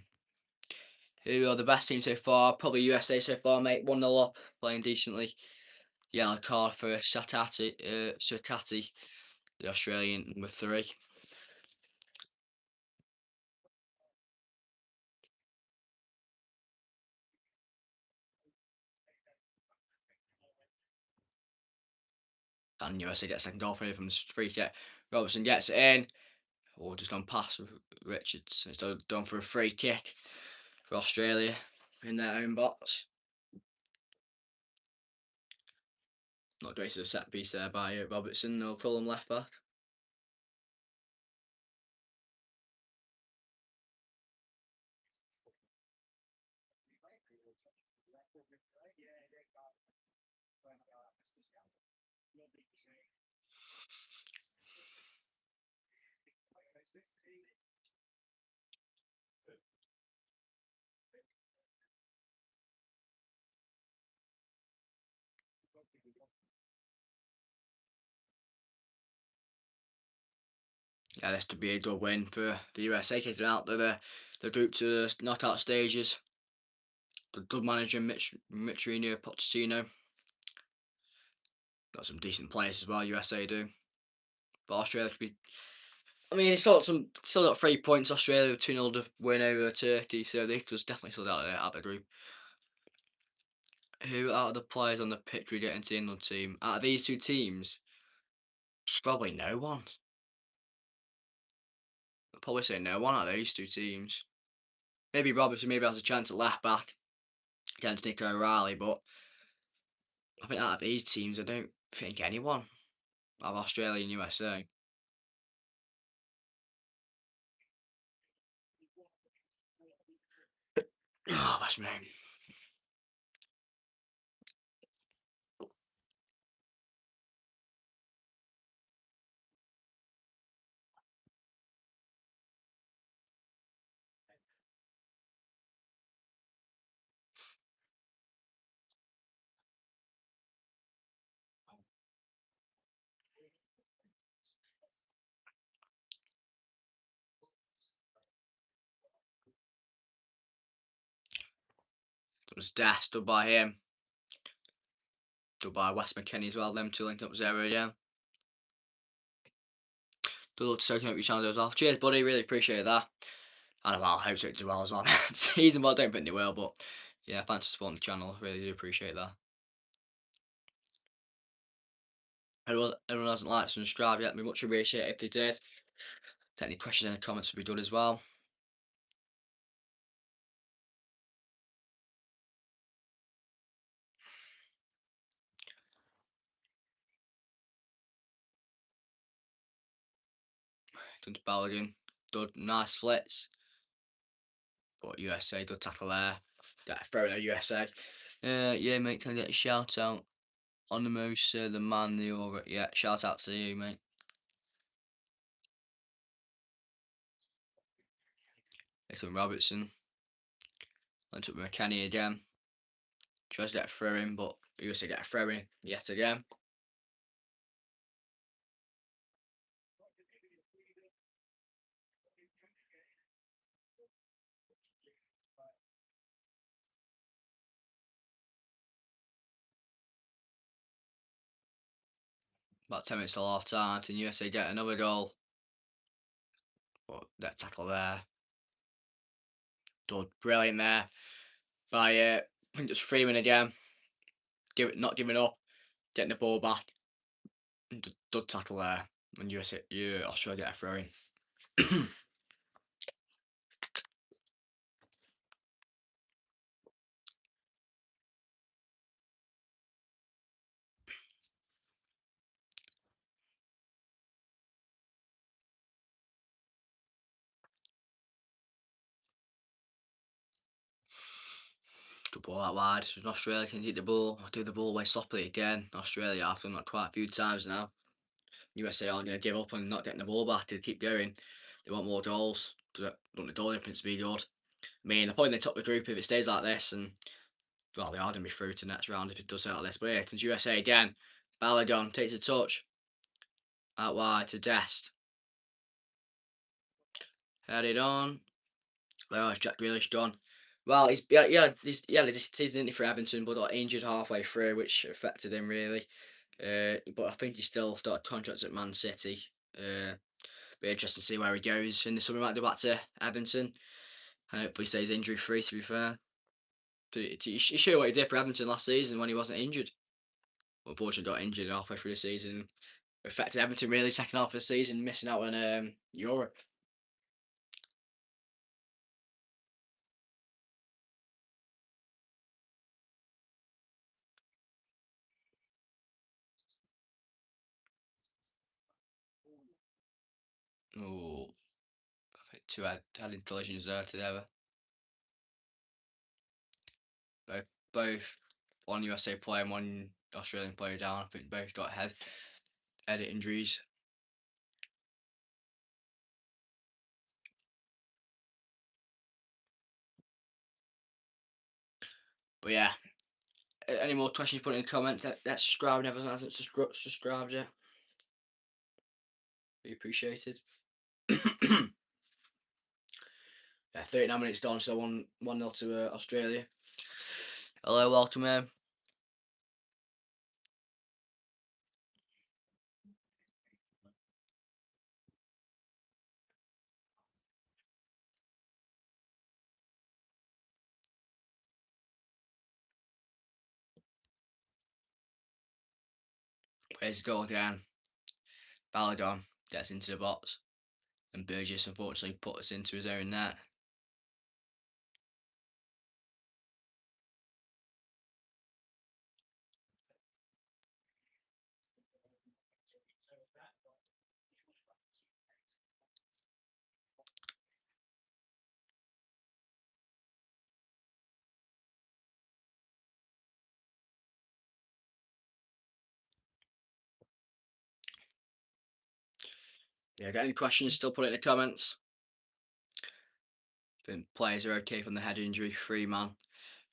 Who are the best team so far? Probably USA so far, mate. 1-0 up, playing decently. Yellow card for Sakati, the Australian number 3. And USA gets second goal from this free kick. Robertson gets it in. Oh, just on pass Richards. It's done for a free kick for Australia in their own box. Not great as a set piece there by Robertson, no Fulham left back. Yeah, this could be a good win for the USA, getting out the group to the knockout stages. The good manager Michelino Pochettino. Got some decent players as well, USA do. But Australia could be. I mean, it's still got 3 points. Australia with 2-0 win over Turkey, so they just definitely still out of the group. Who out of the players on the pitch we get into the England team? Out of these two teams, probably no one. I'd probably say no one out of these two teams. Maybe Robertson maybe has a chance at left back against Nico O'Reilly, but I think out of these teams, I don't think anyone of Australia and USA. Oh, that's me. It was Des, done by him. Done by Wes McKennie as well. Them two linked up 0 again. Good luck to soaking up your channel as well. Cheers, buddy. Really appreciate that. And well, I hope it do well as well. Season, well, I don't think they will, but yeah, thanks for supporting the channel. Really do appreciate that. Everyone hasn't liked and subscribed yet, we much appreciate it if they did. Any questions in the comments would be good as well. done to Balogun. Done nice flits. But USA good tackle there. That throwing at USA. Yeah, mate, can I get a shout out on the moose, the man, the over? Yeah, shout out to you, mate. Nathan Robertson. Went up with McKennie again. Tries to get a throw in, but USA get a throw in yet again. About 10 minutes till half time, and USA get another goal. But that tackle there. Done brilliant there by I think just Freeman again. Not giving up, getting the ball back. Dud tackle there. And USA, Australia get a throw in. Good ball out wide. Australia can hit the ball. Do the ball way sloppily again. Australia, I've done that quite a few times now. USA aren't going to give up and not getting the ball back. They keep going. They want more goals. Don't the goal difference to be good. I mean, they're probably in the top of the group if it stays like this. And, well, they are going to be through to the next round if it does stay like this. But yeah, it's USA again. Balogun takes a touch. Out wide to Dest. Headed on. Well, Jack Grealish done. Well, this season for Everton, but got injured halfway through, which affected him really. But I think he still started contracts at Man City. Be interesting to see where he goes in the summer. Might go back to Everton. Hopefully, stays injury free. To be fair, he showed what he did for Everton last season when he wasn't injured. Unfortunately, got injured halfway through the season. Affected Everton really second half of the season, missing out on Europe. Oh, I think two had intelligence there together. Both one USA player and one Australian player down. I think both got head injuries. But yeah, any more questions? Put in the comments. That's subscribe. Never hasn't subscribed yet. Be appreciated. Yeah, 39 minutes done, so 1-0 to Australia. Hello, welcome in. Plays the goal again. Balogun gets into the box, and Burgess unfortunately puts into his own net. Yeah, got any questions? Still put it in the comments. I think players are okay from the head injury. 3-man.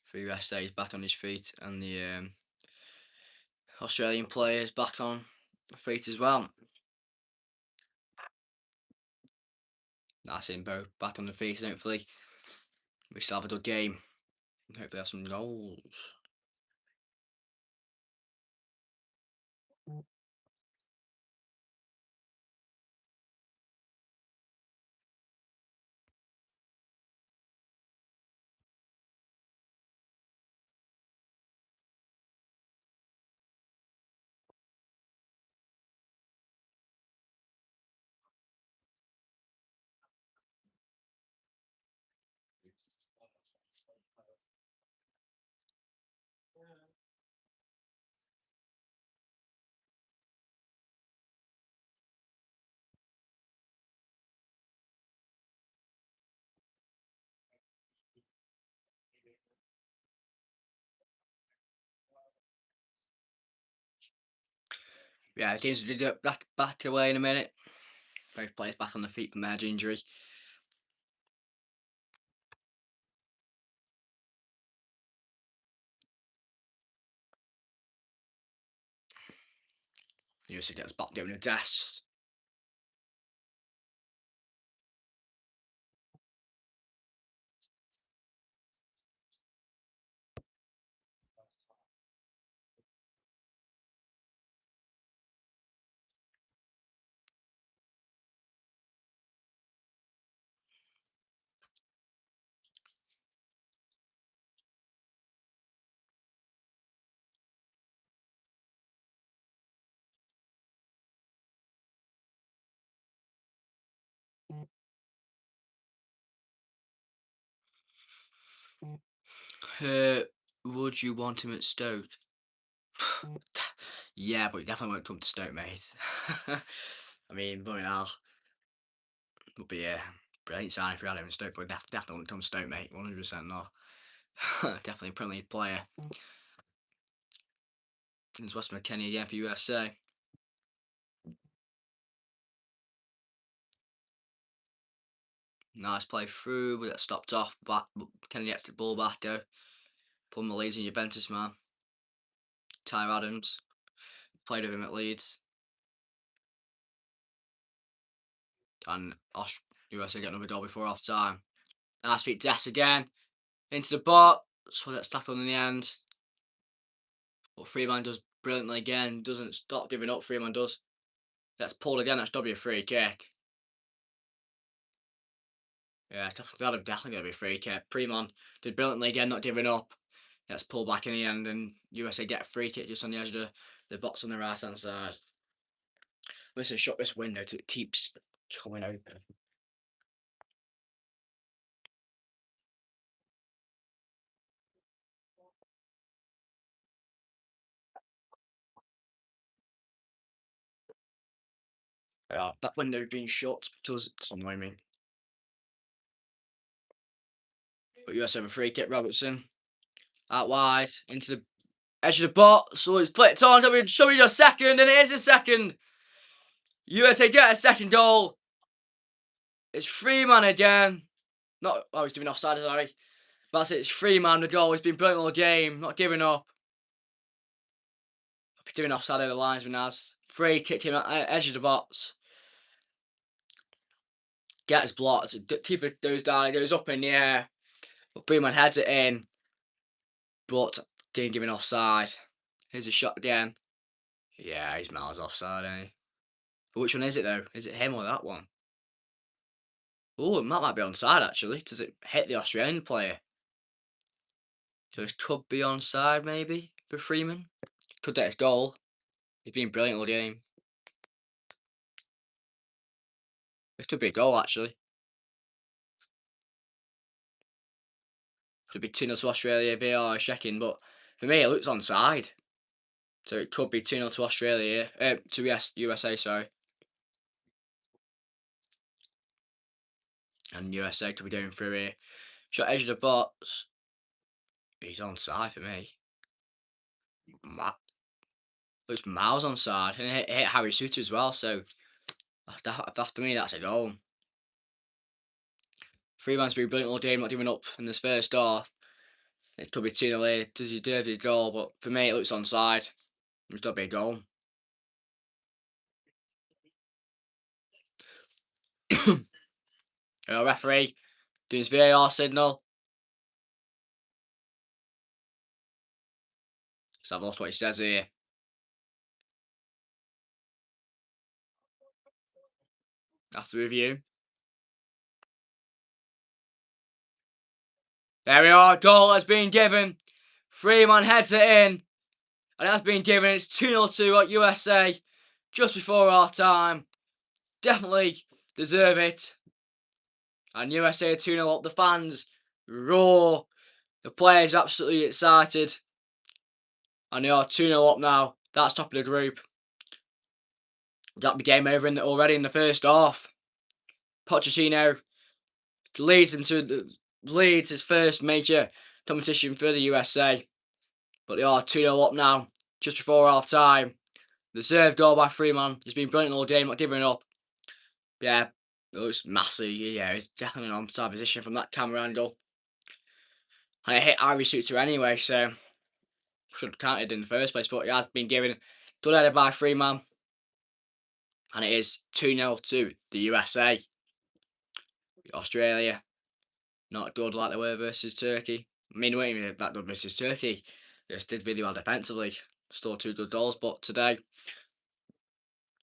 3 rest days back on his feet, and the Australian players back on feet as well. That's him both back on the feet. Hopefully, we still have a good game. Hopefully, have some goals. Yeah, the teams will be back away in a minute. Both players back on the feet from edge injury. USA gets back doing a desk. Would you want him at Stoke? Yeah, but he definitely won't come to Stoke, mate. I mean, but hell, would be a brilliant sign if we had him in Stoke, but definitely won't come to Stoke, mate. 100% no. Definitely a Premier League player. It's Weston McKennie again for USA. Nice play through, we get stopped off. Back, Kenny gets the ball back though. From the Leeds and Juventus man. Ty Adams played with him at Leeds. And USA get another goal before half time. Nice feet Des again. Into the box. So that's tackled in the end. But Freeman does brilliantly again. Doesn't stop giving up. Freeman does. Gets pulled again. That's W a free kick. Yeah, it's definitely going to be a free kick. Freeman did brilliantly again, not giving up. Gets pulled back in the end, and USA get a free kick just on the edge of the box on the right hand side. Listen, shut this window till it keeps coming open. Yeah, that window being shut does annoy me. But USA have a free kick. Robertson out wide into the edge of the box. So it's flicked on. Show me your second, and it is a second. USA get a second goal. It's Freeman again. Not, oh, he's doing offside, sorry. That's it, it's Freeman the goal. He's been brilliant all game, not giving up. Doing offside of the linesman has. Free kick him at edge of the box. Gets blocked. Keeper goes down, it goes up in the air. But Freeman heads it in. But didn't give an offside. Here's a shot again. Yeah, he's miles offside, ain't he? But which one is it though? Is it him or that one? Oh, that might be onside actually. Does it hit the Australian player? So it could be onside maybe for Freeman. Could get his goal. He's been brilliant all game. This could be a goal actually. Could be 2-0 to Australia, VAR checking, but for me it looks onside. So it could be 2-0 to Australia, to USA, sorry. And USA could be going through here. Shot edge of the box. He's onside for me. Looks miles onside. And it hit Harry Suter as well, so that for me, that's a goal. Freeman's been brilliant all game, not giving up in this first half. It could be 2-0 here. Does he deserve the goal? But for me, it looks onside. It's got to be a goal. Referee doing his VAR signal. Let's have a look what he says here. After review. There we are. Goal has been given. Freeman heads it in. And it has been given. It's 2-0 to USA. Just before our time. Definitely deserve it. And USA 2-0 up. The fans roar. The players absolutely excited. And they are 2-0 up now. That's top of the group. That'll be game over already in the first half. Pochettino leads his first major competition for the USA. But they are 2-0 up now, just before half time. Deserved goal by Freeman. He's been brilliant all game, not giving up. Yeah, it looks massive. Yeah, he's definitely an onside position from that camera angle. And it hit Ivy Shooter anyway, so should have counted in the first place, but he has been given good headed by Freeman. And it is 2-0 to the USA. Australia, not good like they were versus Turkey. I mean, they weren't even that good versus Turkey. They just did really well defensively. Scored 2 good goals, but today,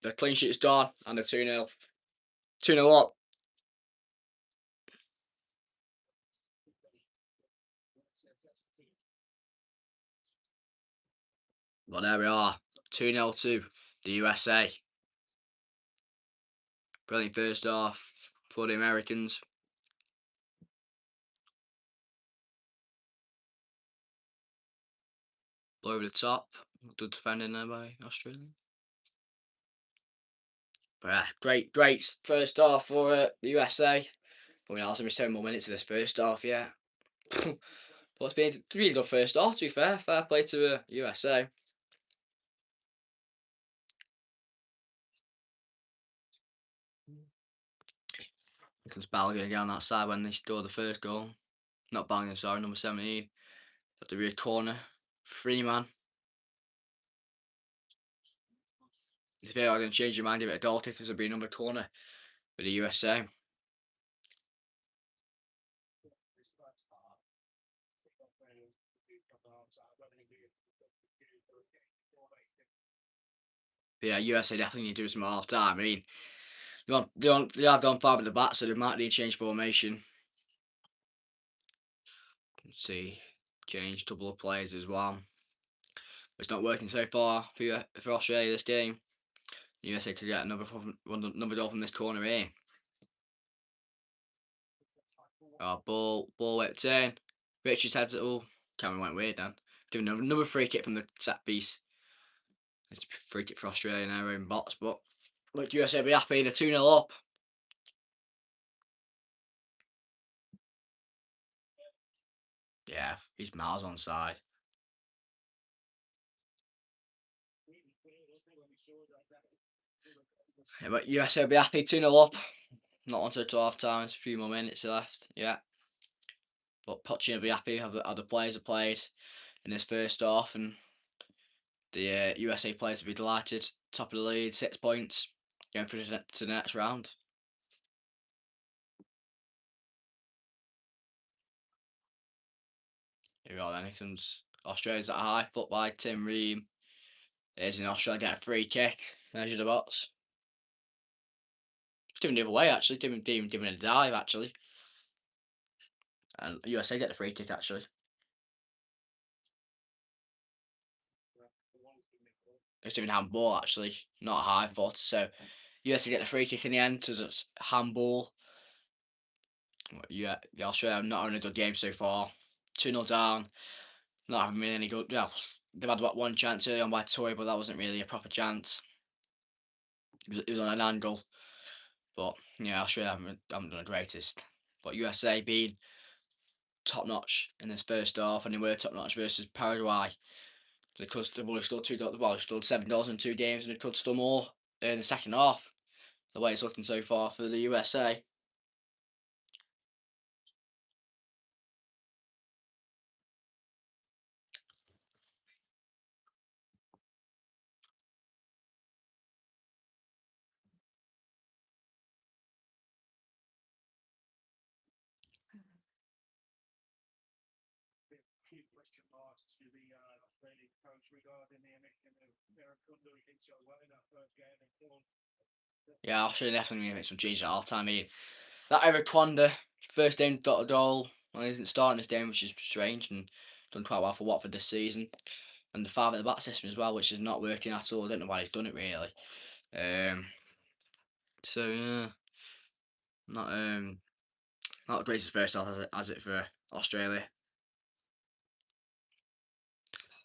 the clean sheet's done and the 2-0. 2-0 up. But there we are. 2-0 to the USA. Brilliant first half for the Americans. Over the top. Good defending there by Australia. But great first half for the USA. But there's only 7 more minutes of this first half, yeah. But it's been a really good first half, to be fair. Fair play to the USA. Comes Balogun again on that side when they scored the first goal. Not Balogun, sorry, number 17. At the rear corner. Freeman. If they are going to change your mind, give it a goal kick, this will be another corner for the USA. But yeah, USA definitely need to do some half time. I mean, they have done 5 at the back, so they might need to change formation. Let's see, change double of players as well. It's not working so far for Australia this game. USA could get another goal from this corner here. Oh, ball whipped in. Richards heads it all. Cameron went weird then. Doing another free kick from the set piece. It's a free kick for Australia now in box, but look, USA will be happy. They're 2-0 up. Yeah, he's miles on side. Yeah, but USA will be happy. 2-0 up. Not on to half time. It's a few more minutes left. Yeah. But Pochettino will be happy. Have the players have played in this first half, and the USA players will be delighted. Top of the lead, 6 points, going through to the next round. Here we go then. It comes Australia's at a high foot by Tim Ream. Here's in Australia get a free kick. Measure the box. It's given the other way actually. Giving a dive actually. And USA get the free kick actually. It's even handball actually, not a high foot. So USA get the free kick in the end because it's handball. Yeah, the Australia have not having a good game so far. 2-0 down. Not having really any good. Well, they've had about 1 chance early on by Toy, but that wasn't really a proper chance. It was on an angle. But yeah, Australia haven't done the greatest. But USA being top notch in this first half, and they were top notch versus Paraguay. They could still scored well, scored $7 in 2 games, and they could still more in the second half. The way it's looking so far for the USA. Yeah, Australia definitely going to make some changes at half time. I mean, that Eric Kwanda first game got a goal and isn't starting this game, which is strange, and done quite well for Watford this season. And the 5 at the back system as well, which is not working at all. I don't know why he's done it really. So yeah, not not the greatest first half as it for Australia.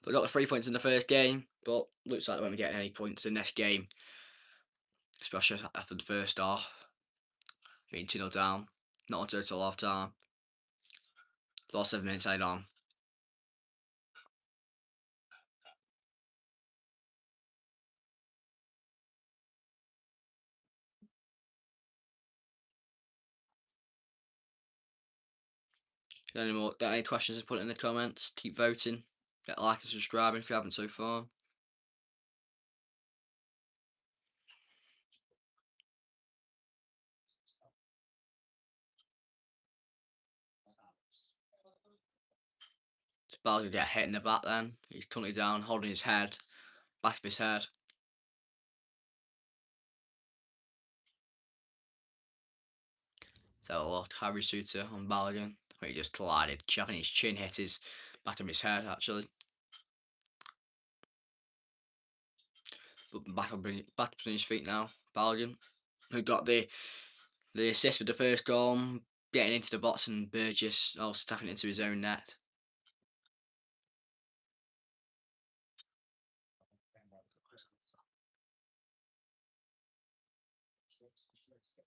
But got the 3 points in the first game, but looks like they won't be getting any points in this game, especially after the first half being 2-0 down. Not until total half time. Last 7 minutes added on. Got any questions to put in the comments? Keep voting. Get a like and subscribing if you haven't so far. Balogun get hit in the back then. He's currently down, holding his head, back of his head. So look, Harry Suter on Balogun. I think he just collided. Having his chin hit his back of his head actually. But back on his feet now. Balogun, who got the assist for the first goal, getting into the box, and Burgess also tapping into his own net.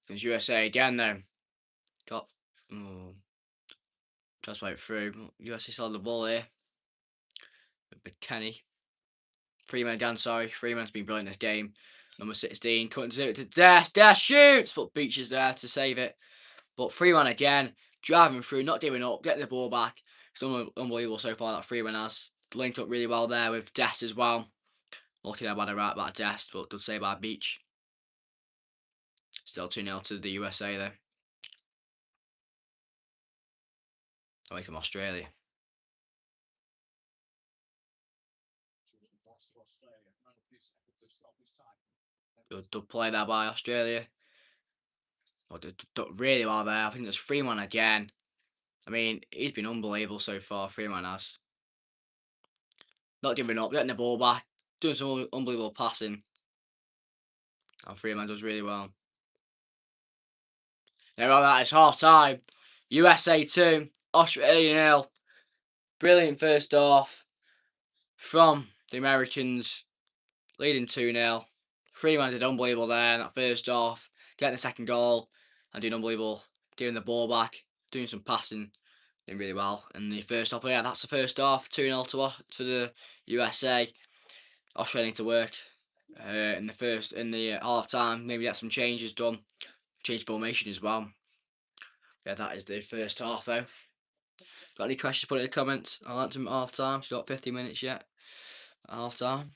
Comes USA again though. Got tries to play it through. USA still on the ball here. But Kenny. Freeman again, sorry. Freeman's been brilliant this game. Number 16, cutting it to Dash. Dash shoots! But Beach is there to save it. But Freeman again, driving through, not giving up, getting the ball back. It's unbelievable so far that Freeman has. Linked up really well there with Dest as well. Looking at by the right back Dest, but good save by Beach. Still 2-0 to the USA though. Away from Australia. Good play there by Australia. Done really well there. I think there's Freeman again. I mean, he's been unbelievable so far. Freeman has. Not giving up, getting the ball back, doing some unbelievable passing. And Freeman does really well. There we that. It's half time. USA 2, Australia 0. Brilliant first half from the Americans, leading 2-0. Freeman did unbelievable there in that first half, getting the second goal and doing unbelievable, giving the ball back, doing some passing, doing really well. In the first half, yeah, that's the first half, 2-0 to the USA. Australia need to work in the half time, maybe get some changes done, change formation as well. Yeah, that is the first half though. Got any questions? Put it in the comments. I'll answer them at half time. We've got 50 minutes yet. At half time.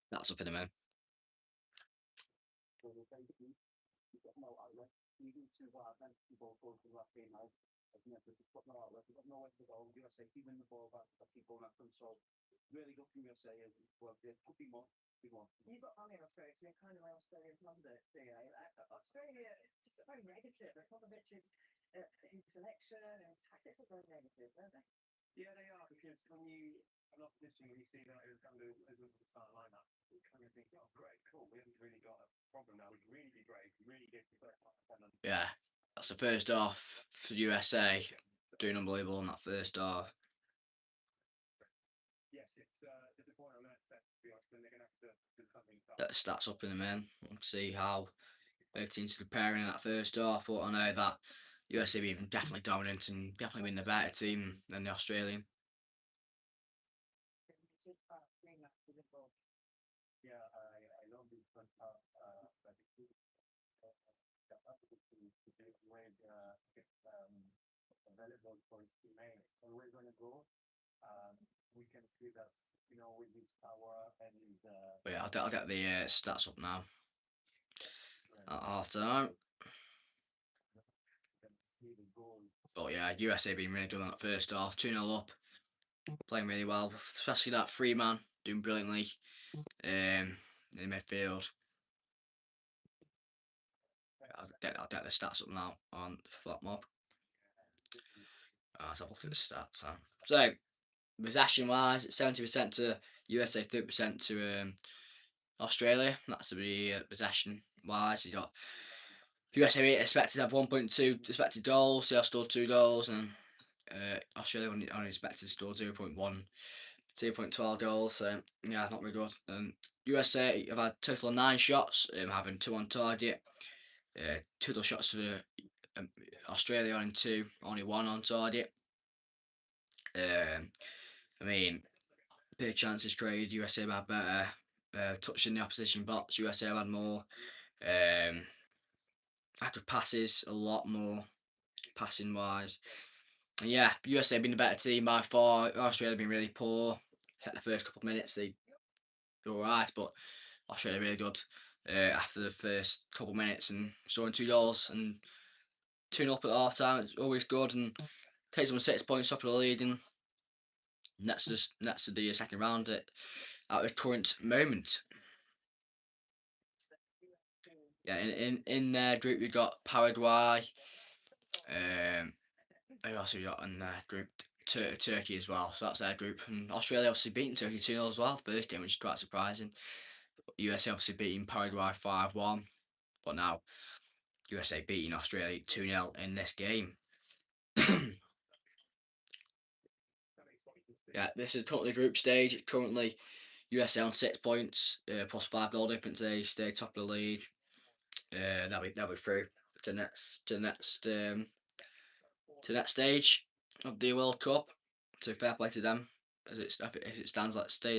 That's up in a minute. Really good from USA as well. There could be more. You've got money in Australia, so you're kind of like Australian pundit, do you? Australia is very negative. Popovich's his selection and his tactics are very negative, aren't they? Yeah, they are, because when you an opposition, when you see that it was going to as a start lineup, it kind of thinks, oh, great, cool, we haven't really got a problem now. We can really be brave, really get the first half. Yeah, that's the first half for USA. Doing unbelievable in that first half. Yes, it's disappointing on that aspect, to be honest, and they're going to have to do something. That stats up in a minute. We'll see how both teams are preparing in that first half. But I know that USA being definitely dominant and definitely been the better team than the Australian. Yeah, I love this one. But available for his teammates, always going to go. We can see that, with his power and his. But yeah, I'll get the stats up now. At half time. But yeah, USA being really good on that first half. 2-0 up. Playing really well. Especially that Freeman doing brilliantly in the midfield. I'll get the stats up now on Flat Mob. Let's have a look at the stats. So, possession wise, it's 70% to USA, 30% to Australia. That's the possession wise. You got USA expected to have 1.2 expected goals. They have scored 2 goals, and Australia only expected to score 0.1, 0.12 goals. So yeah, not very good. And USA have had a total of 9 shots, having 2 on target. Total shots for Australia only 2, only 1 on target. I mean, bit of chances created. USA had better touching the opposition box. USA had more accurate passes, a lot more passing wise. And yeah, USA been the better team by far. Australia been really poor. Except the first couple of minutes, they were alright, but Australia really good after the first couple of minutes and scoring 2 goals and 2-0 up at half time. It's always good and takes them 6 points top of the league and that's to the second round at the current moment. Yeah, in their group we got Paraguay. Who else have we got in their group? Turkey as well. So that's their group. And Australia obviously beating Turkey 2-0 as well. First game, which is quite surprising. USA obviously beating Paraguay 5-1. But now USA beating Australia 2-0 in this game. Yeah, this is currently the group stage. Currently USA on 6 points, plus 5 goal difference. They stay top of the league. They'll be through to next stage of the World Cup. So fair play to them. As it stays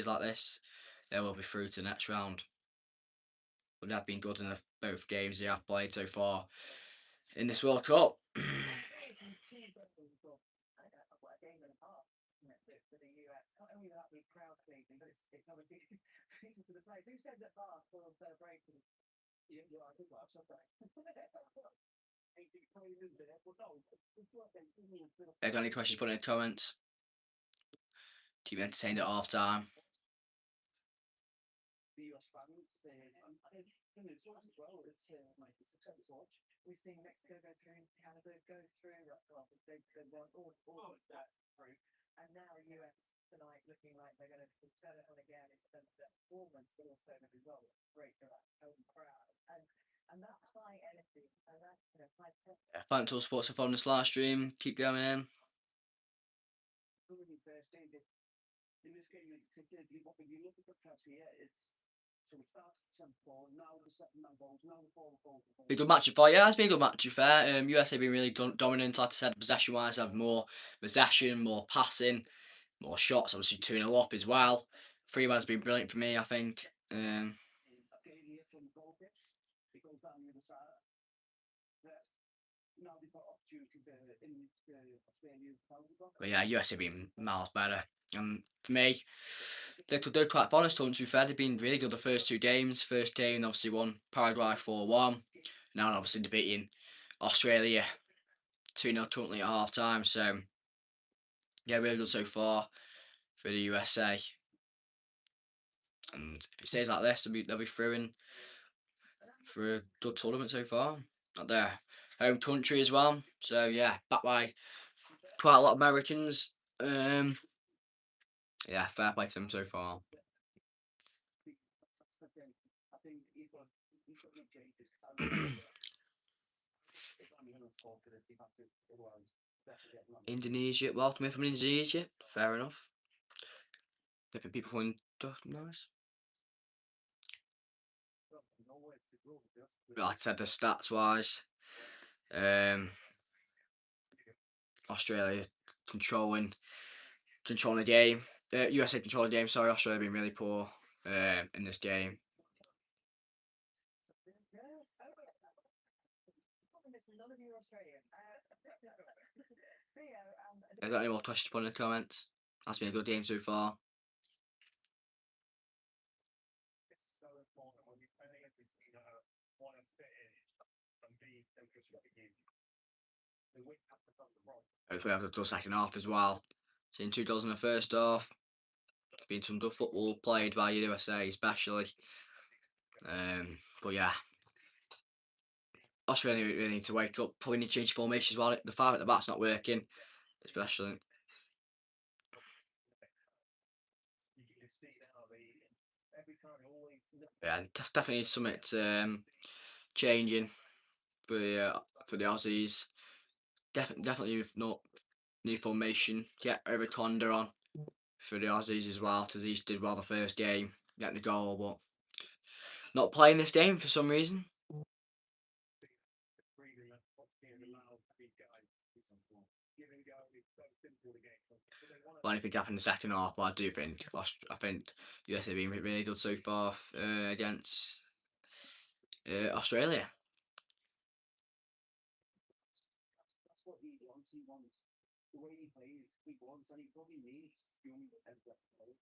like this, they will be through to the next round. But they've been good in both games they have played so far in this World Cup. If got any questions, put in the comments. Keep me entertained at half time. We've seen Mexico go through, Canada go through, they won all that through, and now US tonight looking like they're going to turn it on again in terms of their performance, but also the result. Great for that home crowd, and that high energy, and that high tempo. Thanks to all sports for this live stream. Keep going in. In this game, when you look at the press here, it's so it starts at 10-4, now the second goals, now the 4 goals. Be a good match of fair. Yeah, it's been a good match of fair. USA been really dominant. Like I said, possession wise, have more possession, more passing, more shots. Obviously, 2-0 up as well. 3-1's been brilliant for me, I think. But yeah, USA been miles better. And for me, they're quite honest to be fair. They've been really good the first 2 games. First game, obviously won Paraguay 4-1. Now, obviously, defeating Australia 2-0 currently at half time. So, yeah, really good so far for the USA. And if it stays like this, they'll be through in for a good tournament so far. Not their home country as well. So, yeah, backed by quite a lot of Americans. Yeah, fair play to them so far. Indonesia, welcome in from Indonesia. Fair enough. Different people from nice. Like I said, the stats wise, Australia controlling the game. USA controlling the game. Sorry, Australia being really poor in this game. Have got any more questions to put in the comments? That's been a good game so far. Hopefully, have a good second half as well. Seen 2 goals in the first half. Been some good football played by USA, especially. But yeah, Australia really need to wake up. Probably need to change formation as well. The 5 at the back's not working, especially. Yeah, definitely needs something changing for the Aussies. Definitely not new formation. Get Eric Conda on for the Aussies as well, because he did well the first game, getting the goal, but not playing this game for some reason. what anything happened in the second half. But I do think I think USA have been really good so far against Australia. That's what he wants. He wants the way he plays. He wants, and he probably needs young template play.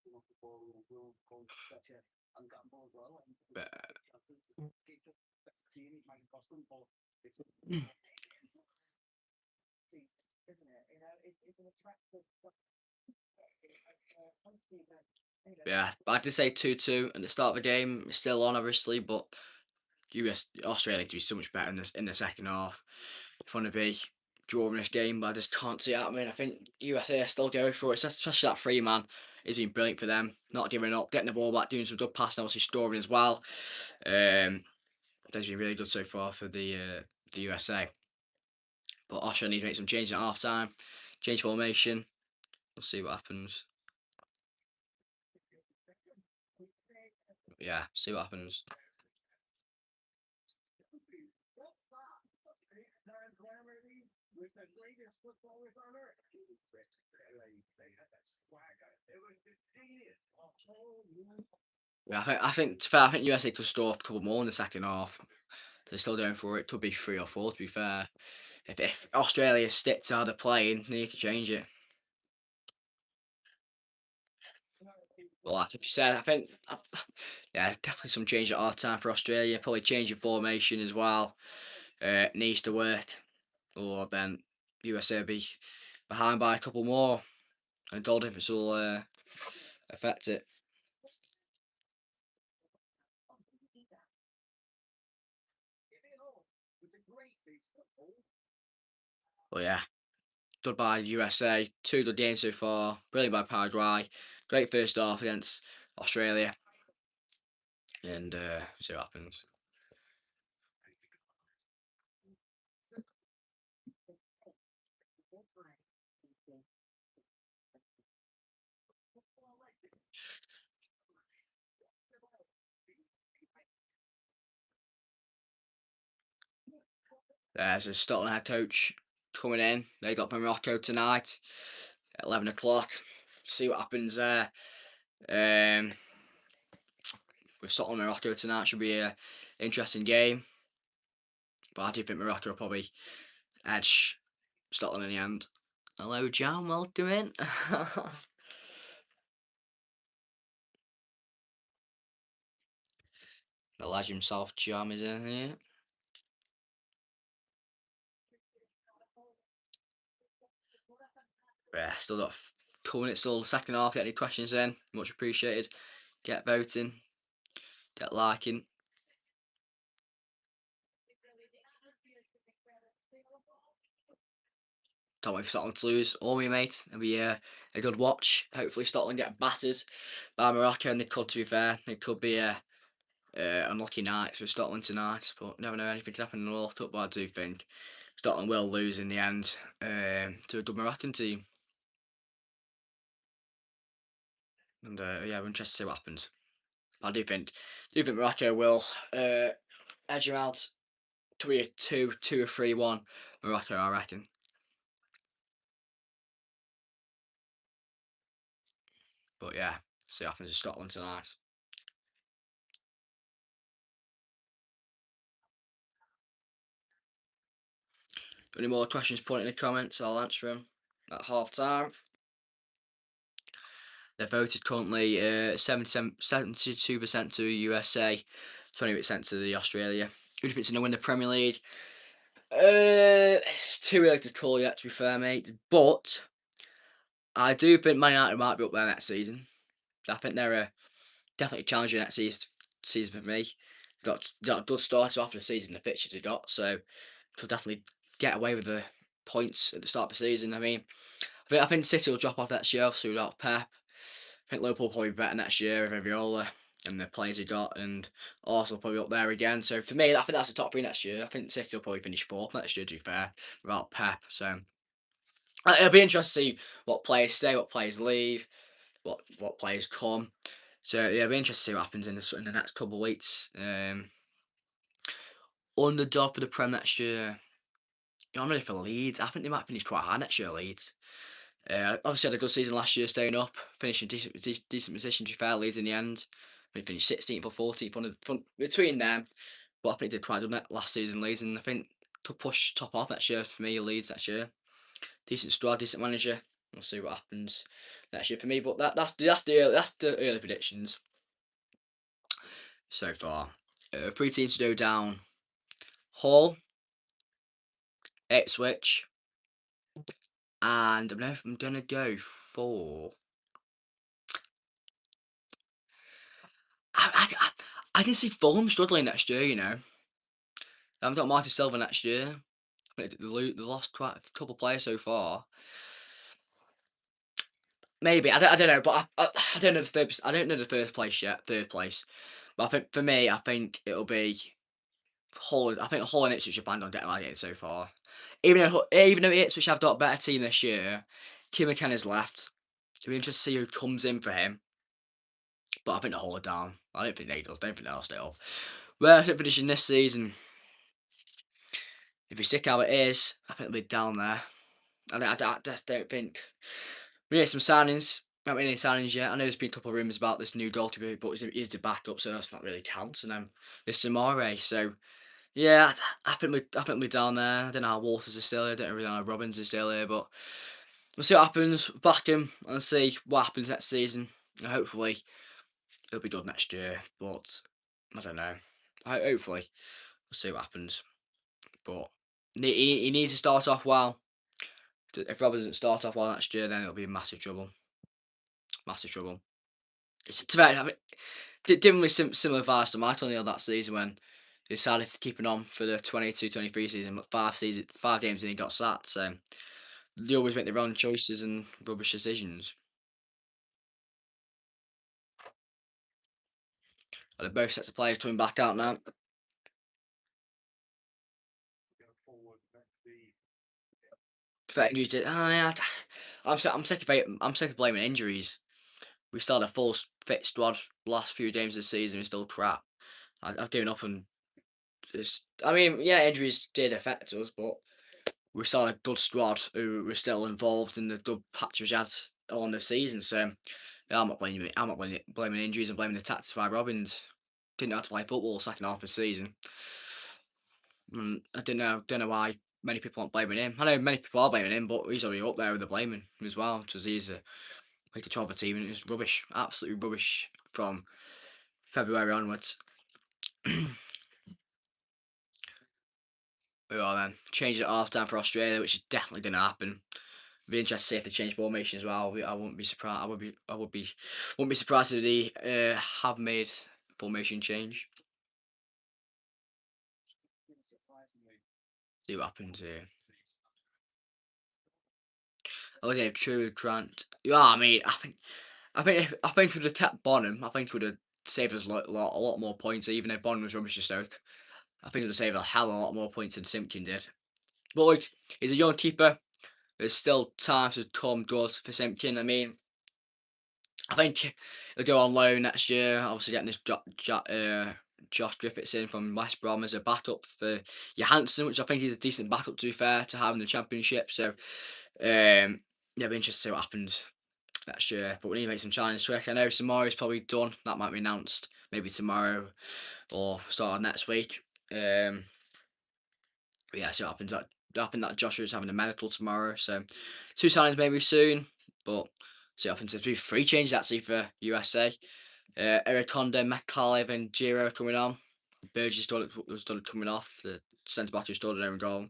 The ball will go such a ungotten ball as well. And But, it's a best team. It might cost them, but it's isn't it? You know, it's an attractive. yeah, but I did say 2-2 at the start of the game. It's still on, obviously, but Australia to be so much better in the second half. If I want to be drawing this game, but I just can't see it happening. I think USA are still going for it, especially that free man. It's been brilliant for them, not giving up, getting the ball back, doing some good passing, obviously scoring as well. That's been really good so far for the USA. But Australia need to make some changes at half time, change formation. We'll see what happens. Yeah, see what happens. With the greatest footballers on earth. It was just genius. Yeah, to be fair, I think USA could score a couple more in the second half. They're still going for it. Could be 3 or 4. To be fair, if Australia stick to how they're playing, they need to change it. Well, like if you said, I think, yeah, definitely some change at half time for Australia. Probably change your formation as well. Needs to work, or then USA will be behind by a couple more, and goal difference will affect it. But yeah, good by USA. 2 good games so far. Brilliant by Paraguay. Great first half against Australia, and see what happens. There's a Scotland head coach coming in. They got Morocco tonight at 11 o'clock. See what happens there. With Scotland and Morocco tonight should be a interesting game. But I do think Morocco will probably edge Scotland in the end. Hello, Jam. Welcome in. The legend himself, Jam, is in here. Yeah, still got coming. It's still the second half. Get any questions in? Much appreciated. Get voting. Get liking. Don't wait for Scotland to lose. All me, mate. It'll be a good watch. Hopefully, Scotland get battered by Morocco, and they could, to be fair, it could be a unlucky night for Scotland tonight. But never know, anything can happen in the World Cup. But I do think Scotland will lose in the end to a good Moroccan team. And yeah, we're interested to see what happens. I do think Morocco will edge them out to be a 2 or 3-1 Morocco, I reckon. But yeah, see what happens in Scotland tonight. Any more questions, put it in the comments. I'll answer them at half time. They're voted currently 72% to USA, 20% to the Australia. Who do you think's going to win the Premier League? It's too early to call yet, to be fair, mate. But I do think Man United might be up there next season. I think they're definitely challenging next season for me. Got a good start after the season, the pitches they got, so could definitely get away with the points at the start of the season. I mean, I think City will drop off next year, obviously without Pep. I think Liverpool will probably be better next year with Viola and the players he got, and Arsenal probably up there again. So for me, I think that's the top 3 next year. I think City will probably finish 4th next year, to be fair, without Pep. So it'll be interesting to see what players stay, what players leave, what players come. So yeah, it'll be interesting to see what happens in the next couple of weeks. Underdog for the Prem next year. I'm ready for Leeds. I think they might finish quite high next year, Leeds. Obviously had a good season last year, staying up, finishing decent position. To be fair, Leeds in the end, they finished 16th or 14th on the front between them. But I think they did quite good that last season, Leeds, and I think to push top off next year for me, Leeds next year. Decent squad, decent manager. We'll see what happens next year for me. But that's the early predictions so far. 3 teams to go down: Hull, Ipswich, and I'm gonna go for. I can see Fulham struggling next year. I haven't got Martin Silva next year. I think they lost quite a couple of players so far. Maybe I don't know, but I don't know the third. I don't know the first place yet. Third place, but I think for me, I think it'll be Hull. I think Hull and Ipswich are banned on debt so far. Even though Ipswich have got a better team this year, Kim McKenna's left. It'll be interesting to see who comes in for him. But I think the Hull are down. I don't think they do. I don't think they'll stay up. Well, I think finishing this season, if we stick how it is, I think they'll be down there. I just don't think. We need some signings. We haven't made any signings yet. I know there's been a couple of rumours about this new goalkeeper, but he's the backup, so that's not really counts. And then there's Samare. So yeah, I think we're down there. I don't know how Walters is still here. I don't really know how Robbins is still here, but we'll see what happens. Back him and see what happens next season. And hopefully it'll be good next year. But I don't know. Hopefully we'll see what happens. But he needs to start off well. If Rob doesn't start off well next year, then it'll be massive trouble. Massive trouble. It's to I mean, given me similar advice to Michael O'Neill that season when they decided to keep him on for the 22-23 season, but 5 games and he got sacked. So they always make the wrong choices and rubbish decisions. And both sets of players coming back out now. For injuries, yeah, I'm sick of blaming injuries. We still had a full fit squad last few games of the season. We're still crap. I've given up on this. I mean, yeah, injuries did affect us, but we still had a good squad who were still involved in the good patch we had on the season. So yeah, I'm not blaming injuries and blaming the tactics by Robbins. Didn't know how to play football second half of the season. I don't know why many people aren't blaming him. I know many people are blaming him, but he's already up there with the blaming as well because he's played control of the team and it's rubbish, absolutely rubbish from February onwards. We are then changed at half time for Australia, which is definitely going to happen. Be interested to see if they change formation as well. I wouldn't be surprised. Wouldn't be surprised if they have made formation change. See what happens here. Okay, true, Grant. Yeah, I mean, I think if we'd have kept Bonham, I think it would have saved us a lot more points. Even if Bonham was rubbish to Stoke, I think it would have saved a hell of a lot more points than Simpkin did. But look, he's a young keeper. There's still time to come good for Simpkin. I mean, I think he'll go on loan next year. Obviously, getting this Josh Griffiths in from West Brom as a backup for Johansson, which I think is a decent backup to be fair to have in the Championship. So, yeah, be interested to see what happens next year. But we need to make some challenges quick. I know Samari's probably done. That might be announced maybe tomorrow or start of next week. But yeah, see what happens. I think that Joshua's having a medical tomorrow, so 2 signings maybe soon. But see what happens. There's be 3 changes actually for USA. Eric Conde, McCallive, and Giro coming on. Burgess was done coming off. The centre back who scored an own goal.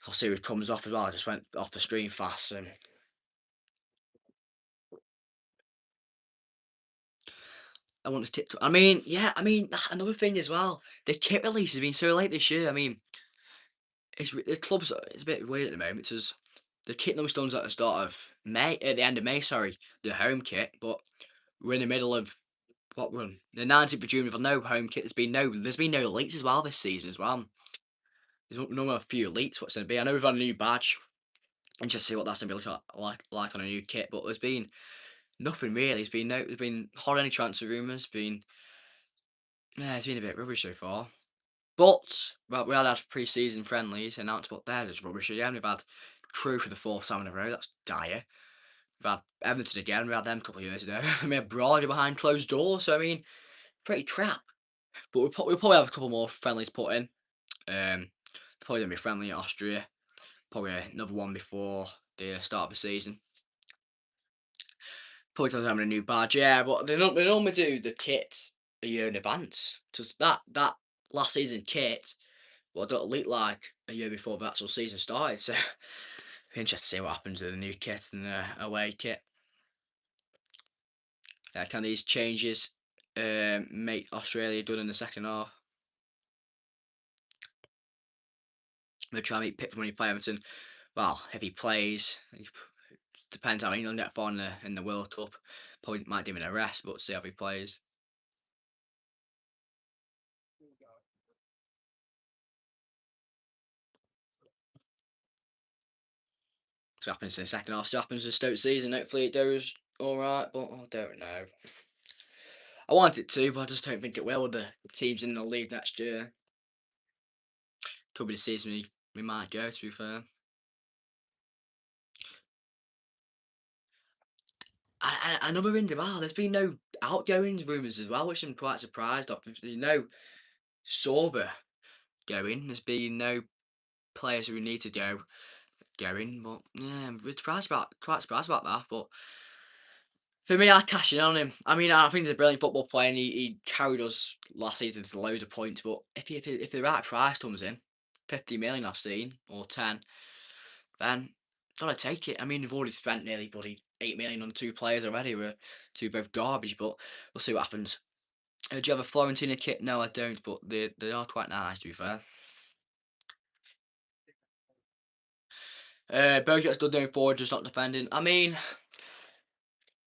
I'll see who comes off as well. I just went off the screen fast. And I want to tip. I mean, yeah. I mean, another thing as well. The kit release has been so late this year. I mean, the club's it's a bit weird at the moment because the kit was done at the start of May, at the end of May. Sorry, the home kit, but we're in the middle of what run? The 19th of June. We've got no home kit. There's been no leaks as well this season as well. There's no a few leaks. What's going to be? I know we've had a new badge. And just see what that's going to be like on a new kit. But there's been nothing really. There's been hardly any transfer rumours. It's been a bit rubbish so far. But well, we had pre-season friendlies announced, but they're just rubbish again. We've had Crew for the fourth time in a row. That's dire. We've had Everton again. We had them a couple of years ago. We had Brody behind closed doors. So I mean, pretty crap. But we'll probably have a couple more friendlies put in. Probably gonna be friendly at Austria. Probably another one before the start of the season. Probably don't have a new badge, yeah, but they normally do the kit a year in advance. Because that last season kit, well, don't look like a year before the actual season started. So, interesting to see what happens with the new kit and the away kit. Can these changes make Australia good in the second half? They're trying to make Pitt when he play Everton. Well, if he plays, depends how England get far in the World Cup. Probably might give him a rest, but see how he plays. So happens in the second half. So happens with Stoke season. Hopefully it goes all right, but I don't know. I want it to, but I just don't think it will with the teams in the league next year. Could be the season we might go, to be fair. Another in Dubai, there's been no outgoings rumours as well, which I'm quite surprised of. There's no Sorba going. There's been no players who need to go going, but yeah, I'm quite surprised about that. But for me, I cash in on him. I mean, I think he's a brilliant football player, and he carried us last season to loads of points. But if the right price comes in, 50 million I've seen, or 10, then gotta take it. I mean, we've already spent nearly bloody 8 million on two players already. We're two both garbage, but we'll see what happens. Do you have a Florentina kit? No, I don't, but they are quite nice, to be fair. Bojak's done going forward, just not defending. I mean,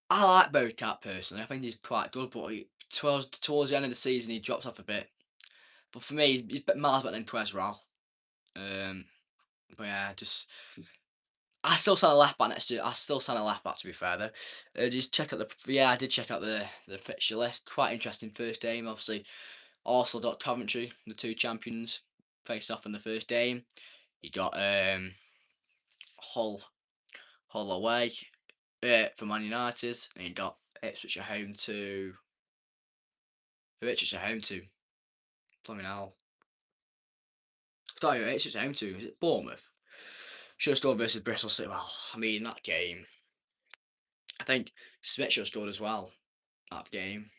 I like Bocat personally. I think he's quite good, but towards the end of the season, he drops off a bit. But for me, he's miles better than Quezral. Um, but yeah, just I still sign a left back next to. I still sign a left back, to be fair though. Just check out the I did check out the fixture list. Quite interesting first game. Obviously, Arsenal got Coventry, the two champions, faced off in the first game. You got Hull away for Man United, and you got Ipswich at home to. Who Ipswich at home to? Plumbing hell. Sorry, Ipswich at home to. Is it Bournemouth? Should have scored versus Bristol City. Well, I mean that game. I think Smith should have scored as well. That game.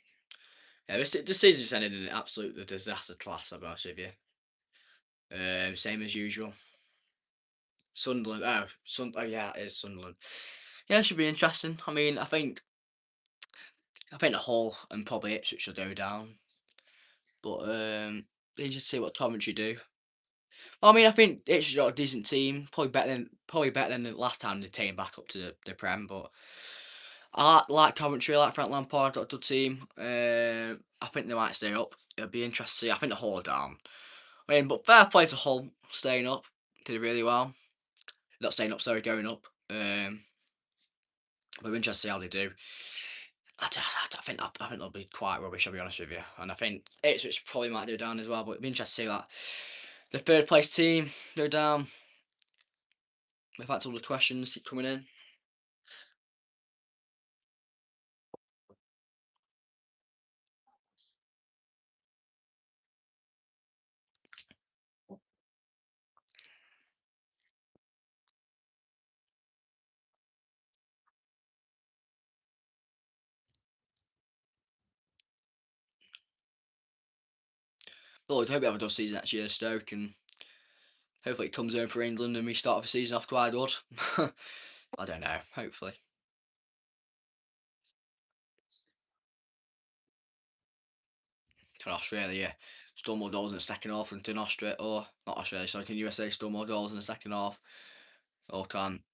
Yeah, this season just ended in an absolute disaster class. I'll be honest with you. Same as usual. Sunderland. Oh yeah, it is Sunderland. Yeah, it should be interesting. I mean, I think the Hull and probably Ipswich will go down, but you just see what Coventry do. Well, I mean, I think Ipswich got a decent team, probably better than the last time they came back up to the Prem. But I like Coventry, I like Frank Lampard, got a good team. I think they might stay up. It'll be interesting to see. I think the Hull are down. I mean, but fair play to Hull staying up. Did really well. Not staying up, sorry, going up. But we're interested to see how they do. I think they'll be quite rubbish. I'll be honest with you, and I think Ipswich probably might go down as well. But it'd be interesting to see that the third place team go down. In fact, all the questions keep coming in. But I hope we have a good season next year, Stoke, and hopefully it comes home for England and we start the season off quite good. I don't know. Hopefully. For Australia, still more goals in the second half than can Australia, or not Australia, sorry, can USA still more goals in the second half? Or can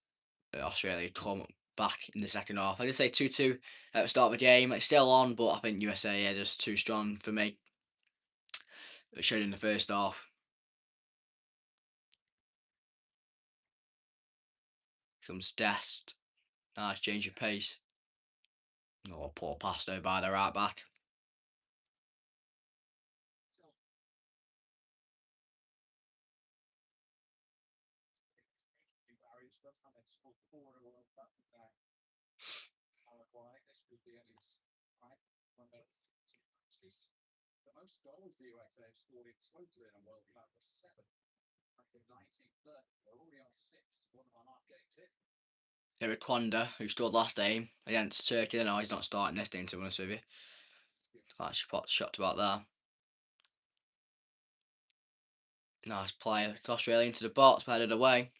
Australia come back in the second half? I did say 2-2 at the start of the game. It's still on, but I think USA are just too strong for me. It showed in the first half. Comes Dest. Nice change of pace. Oh, poor pass though by the right back. Eric Kwanda, who scored last game against Turkey. No, he's not starting this game, to be honest with you. Actually, shocked about that. Nice play. It's Australia into the box, headed away.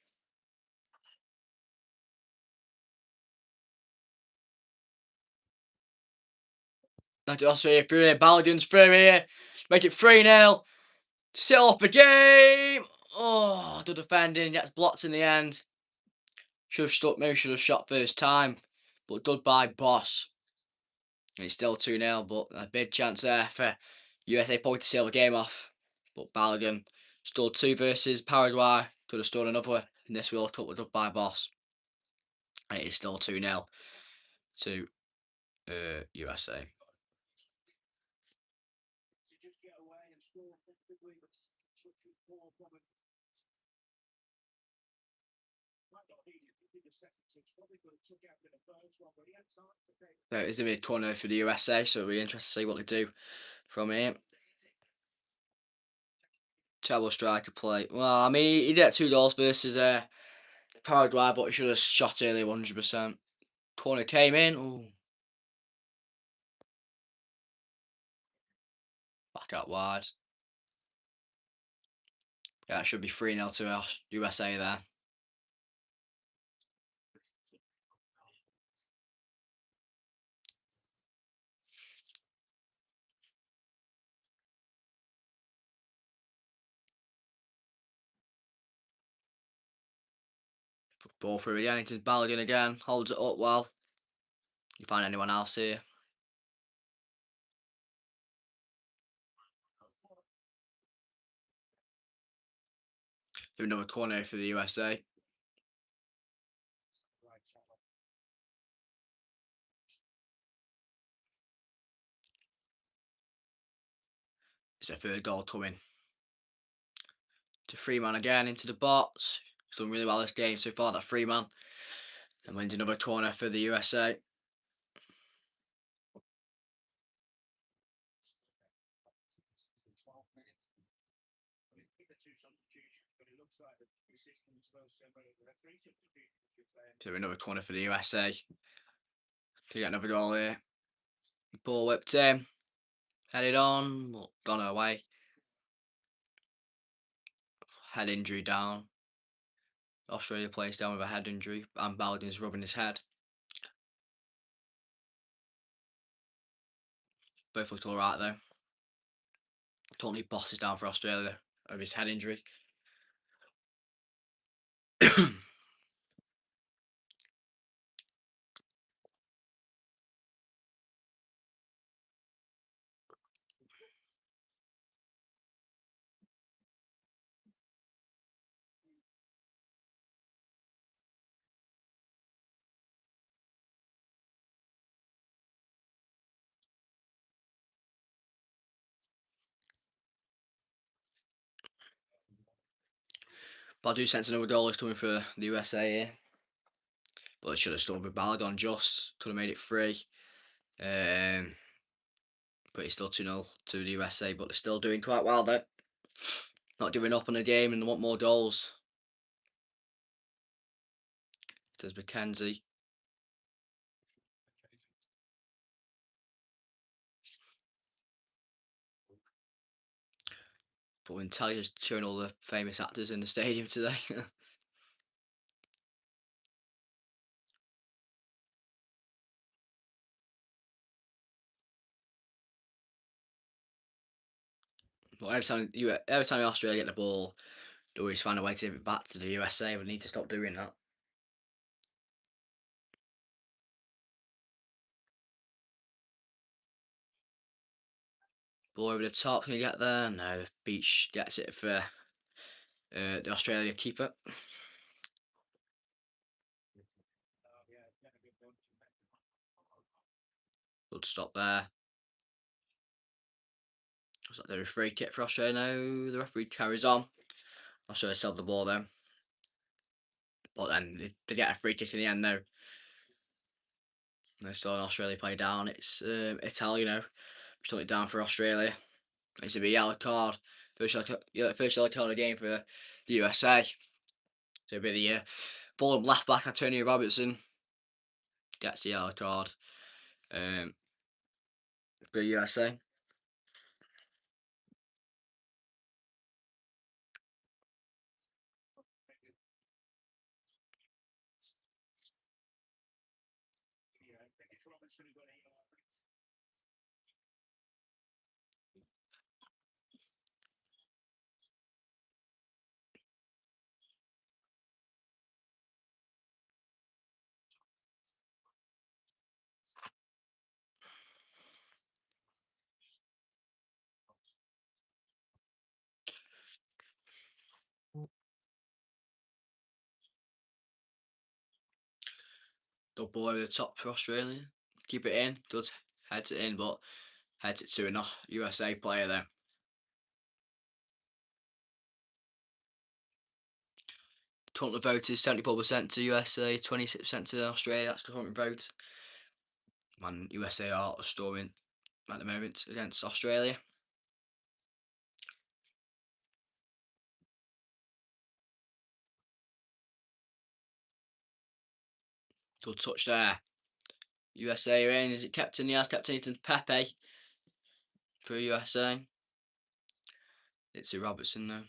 Now to Australia through here. Balogun's through here. Make it 3-0. Seal off the game. Oh, the defending gets blocked in the end. Should have stuck, maybe should have shot first time. But done by Boss. And it's still 2-0, but a big chance there for USA probably to seal the game off. But Balogun stood 2 versus Paraguay. Could have stood another in this World Cup, done by Boss. And it is still 2-0 to USA. So it's a mid corner for the USA, so it'll be interesting to see what they do from here. Terrible striker play. Well, I mean, he did 2 goals versus Paraguay, but he should have shot early 100%. Corner came in. Ooh. Back out wide. Yeah, it should be 3-0 to USA there. Ball through again into Balogun again. Holds it up well. You find anyone else here? Do another corner for the USA. It's a 3rd goal coming. To Freeman again into the box. He's done really well this game so far, that Freeman. And wins another corner for the USA. To another corner for the USA. To get another goal here. Ball whipped in. Headed on. Gone away. Head injury down. Australia plays down with a head injury. And Balogun's rubbing his head. Both looked alright though. Totally bosses down for Australia over his head injury. But I do sense another goal is coming for the USA here. But it should have stood with Balogun just. Could have made it 3. But it's still 2-0 to the USA. But they're still doing quite well though. Not giving up on the game and they want more goals. There's McKenzie. But when Tally's showing all the famous actors in the stadium today. But every time Australia get the ball, they always find a way to give it back to the USA. We need to stop doing that. Ball over the top, can you get there? No, the Beach gets it for the Australia keeper. Good stop there. Looks like there's a free kick for Australia now. The referee carries on. Australia still have the ball though. But then they get a free kick in the end though. There's still an Australia play down. It's Italiano. Just took it down for Australia. It's a yellow card. First yellow card of the game for the USA. So it'll be the Fulham left back Antonio Robertson gets the yellow card for the USA. Good ball over the top for Australia. Keep it in. Does heads it in, but heads it to a USA player there. Current vote is 74% to USA, 26% to Australia. That's the current vote. Man, USA are storming at the moment against Australia. Good touch there. USA are in. Is it captain? Yes, Captain Ethan Pepe for USA. It's a Robertson though.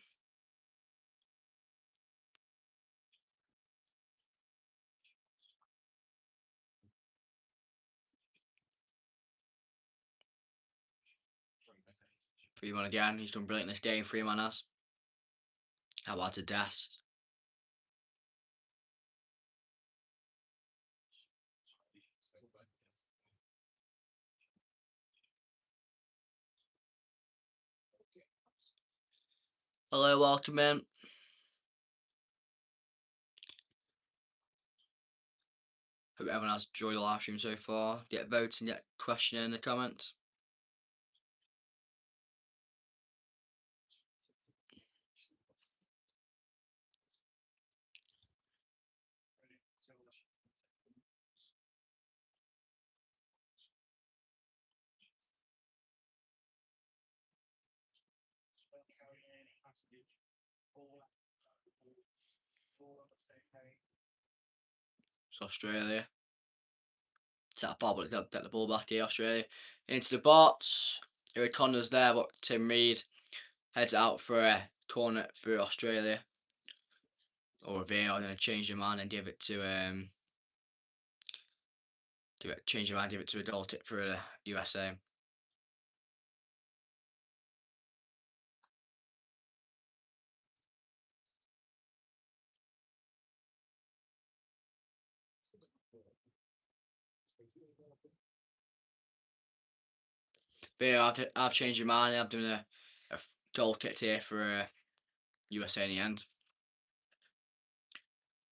Freeman again. He's done brilliant this game. Freeman has. How about a Das? Hello, welcome in. Hope everyone has enjoyed the live stream so far. Get voting, get questioning in the comments. It's Australia. Tap ball, but get the ball back here. Australia into the box. Eric Connor's there, but Tim Reed heads out for a corner for Australia. Or a VAR, then change your mind and give it to change your mind, give it to a goal kick for the USA. But yeah, I've changed your mind. I'm doing a goal kick here for USA in the end.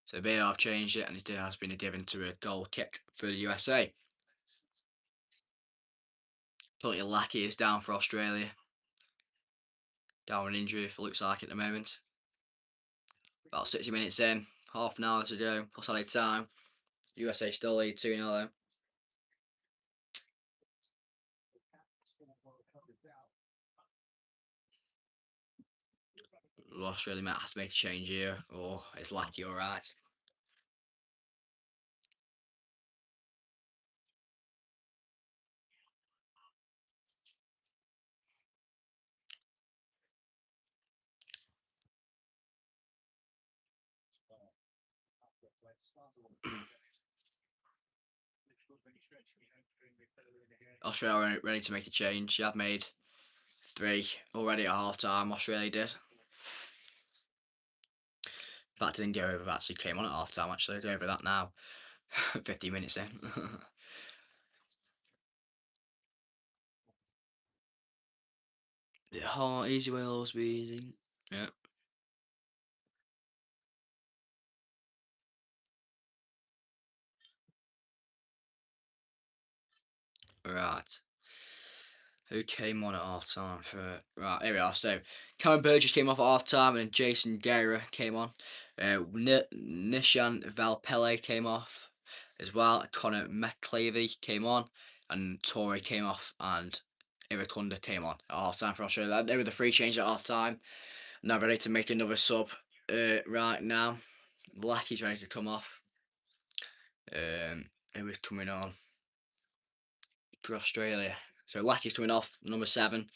So there I've changed it, and it has been given to a goal kick for the USA. Plenty Lackey is down for Australia. Down with an injury, if it looks like at the moment. About 60 minutes in, half an hour to go, plus added time. USA still lead 2-0 though. Australia might have to make a change here, or it's Lackey alright. Australia ready to make a change. I've made 3 already at half time. Australia did. In fact, I didn't go over that, actually came on at half time. Actually, I'll go over that now. 50 minutes in. The hard, easy will always be easy. Yeah. Right. Who came on at half time for right, here we are. So Cameron Burgess came off at half time and Jason Guerra came on. Nishan Valpele came off as well. Connor McClavey came on and Torrey came off and Eric Under came on at half time for Australia. They were the free change at half time. Now ready to make another sub right now. Lackey's ready to come off. Who is coming on for Australia? So Lackey's coming off, number 7.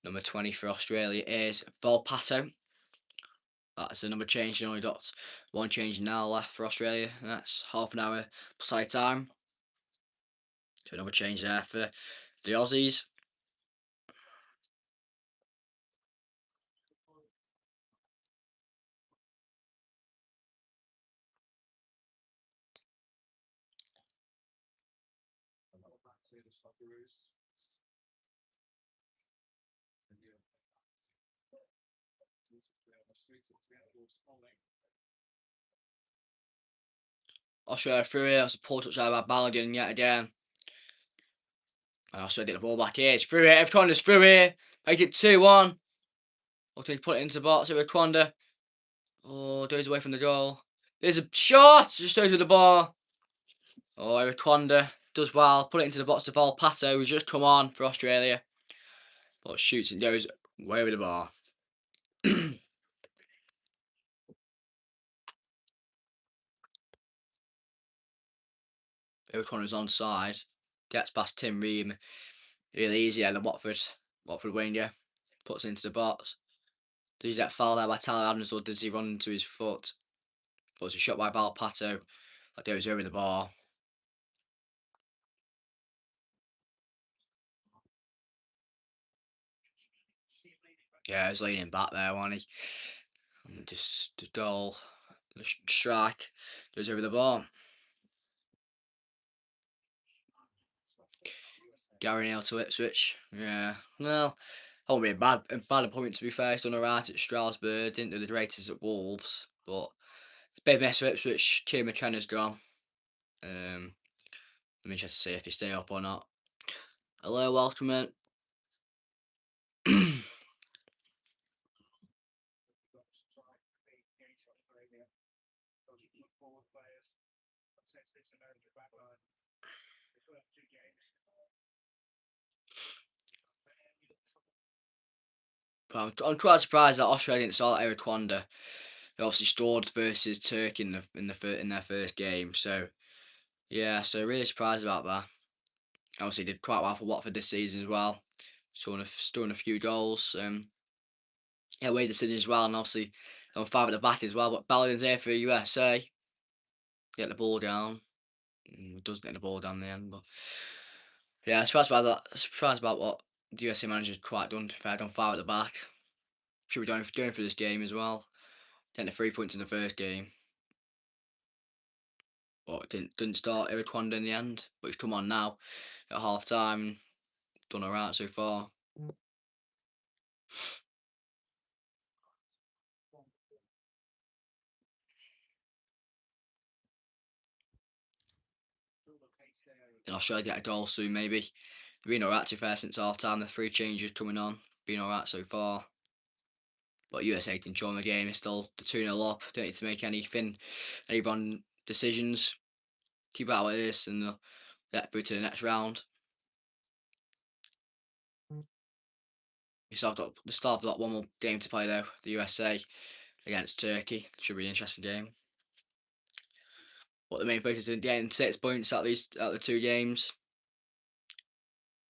Number 20 for Australia is Volpato. That's another change. Only got one change now left for Australia. And that's half an hour plus time. So another change there for the Aussies. Australia through here. That's a poor touch out by Balogun yet again. And Australia get the ball back here. It's through here. Every corner's through here. Make it 2-1. Looking to put it into the box. Here Rwanda. Oh, goes away from the goal. There's a shot. Just goes with the ball. Oh, Rwanda does well. Put it into the box to Volpato, who's just come on for Australia. But shoots and goes away with the ball. O'Connor's onside. Gets past Tim Ream. Really easy, the Watford winger. Puts it into the box. Does he get fouled there by Tyler Adams, or does he run into his foot? But it's a shot by Volpato that goes over the bar. Yeah, he's leaning back there, wasn't he? And just the goal, the strike goes over the bar. Gary Neal to Ipswich. Yeah, well, that won't be a bad appointment to be fair. He's done alright at Strasbourg, didn't do the greatest at Wolves, but it's a big mess for Ipswich. Kieran McKenna's gone. I'm interested to see if he stay up or not. Hello, welcome. But I'm quite surprised that Australia didn't start Eric Wanda. They obviously scored versus Turkey in their first game. So yeah, so really surprised about that. Obviously did quite well for Watford this season as well. Scoring a few goals. Yeah, away decision as well, and obviously on 5 at the back as well. But Balogun's here for USA. Get the ball down. Doesn't get the ball down in the end, but yeah, surprised about that. Surprised about what the USA manager's quite done. To fair, done 5 at the back. Should be going for this game as well. Getting the 3 points in the first game. But didn't start Eric Wanda in the end. But he's come on now at half time. Done alright so far. And Australia get a goal soon maybe. Been alright to fair since half time. The 3 changes coming on. Been alright so far. But USA controlling the game. It's still the 2-0 up. Don't need to make any wrong decisions. Keep it out like this and they'll get through to the next round. We still got one more game to play though. The USA against Turkey. Should be an interesting game. But the main focus is getting 6 points out of the 2 games.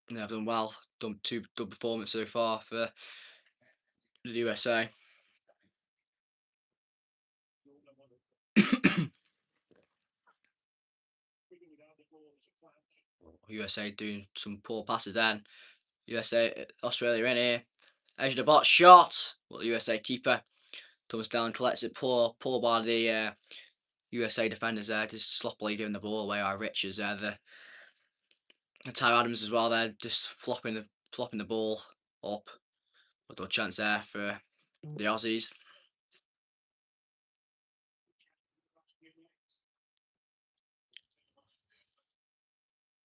And they've done well. Done 2 good performances so far for the USA. USA doing some poor passes then. Australia in here. Edge of the box shot. Well, the USA keeper comes down, collects it. Poor by the USA defenders there, just sloppily giving the ball away. Our Richards there, the Ty Adams as well. They're just flopping the ball up. But no chance there for the Aussies.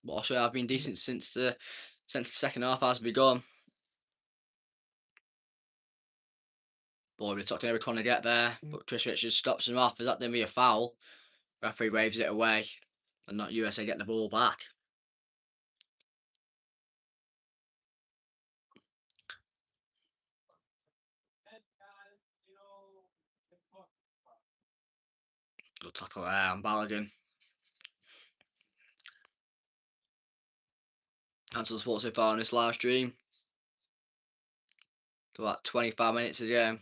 But Australia have been decent since the second half has begun. Boy, we're talking every corner to get there, but Chris Richards stops him off. Is that going to be a foul? Referee waves it away, and not USA get the ball back. Good tackle there on Balogun. That's all the support so far on this live stream. About 25 minutes to go.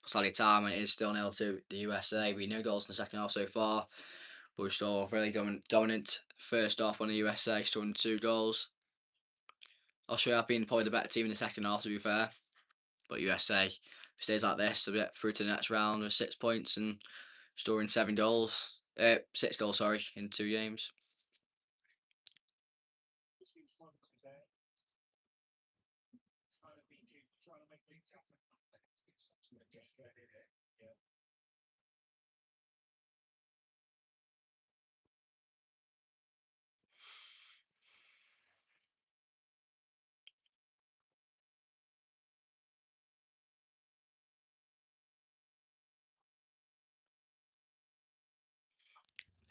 Slightly time, and it is still 0 to the USA. We no goals in the second half so far, but we're still really dominant first half on the USA, scoring 2 goals. Australia have been probably the better team in the second half, to be fair, but USA, if it stays like this, they'll get through to the next round with 6 points and scoring 7 goals. 6 goals, sorry, in 2 games.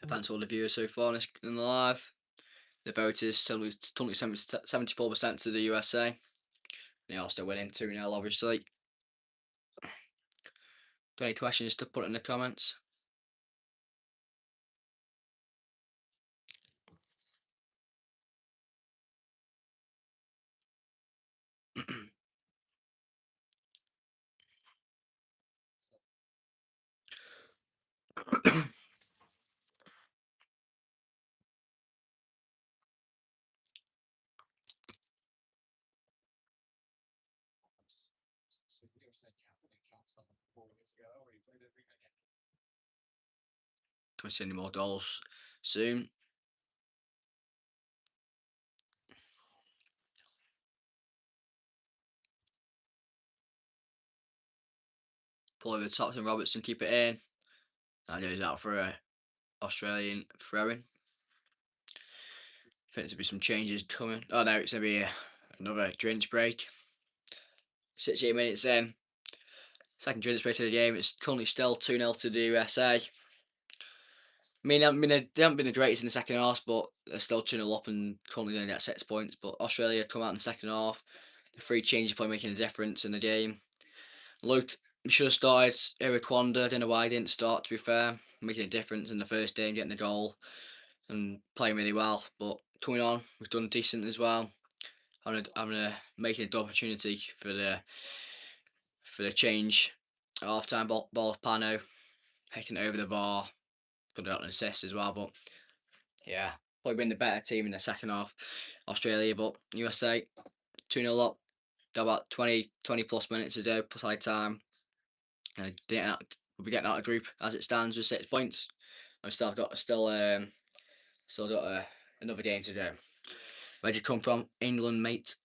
Thanks to all the viewers so far in the live. The voters totally 74% to the USA. They are still winning 2-0, obviously. Any questions to put in the comments? Can we see any more goals soon? Pull over the top and Robertson, keep it in. And goes out for a Australian throw-in. I think there'll be some changes coming. Oh no, it's going to be another drinks break. 68 minutes in. Second drinks break of the game. It's currently still 2-0 to the USA. I mean, they haven't been the greatest in the second half, but they're still 2-0 up and currently going to get 6 points. But Australia come out in the second half. The 3 changes probably making a difference in the game. Luke should have started Eric Wanda. Don't know why he didn't start, to be fair. Making a difference in the first game, getting the goal and playing really well. But coming on, we've done decent as well. Making a good opportunity for the change. Half time ball of Pano, hitting it over the bar, put out an assist as well. But yeah, probably been the better team in the second half, Australia. But USA 2-0 up. About 20 plus minutes to go, plus high time. We'll be getting out of group as it stands with 6 points. I still got another game to go. Where'd you come from, England, mate?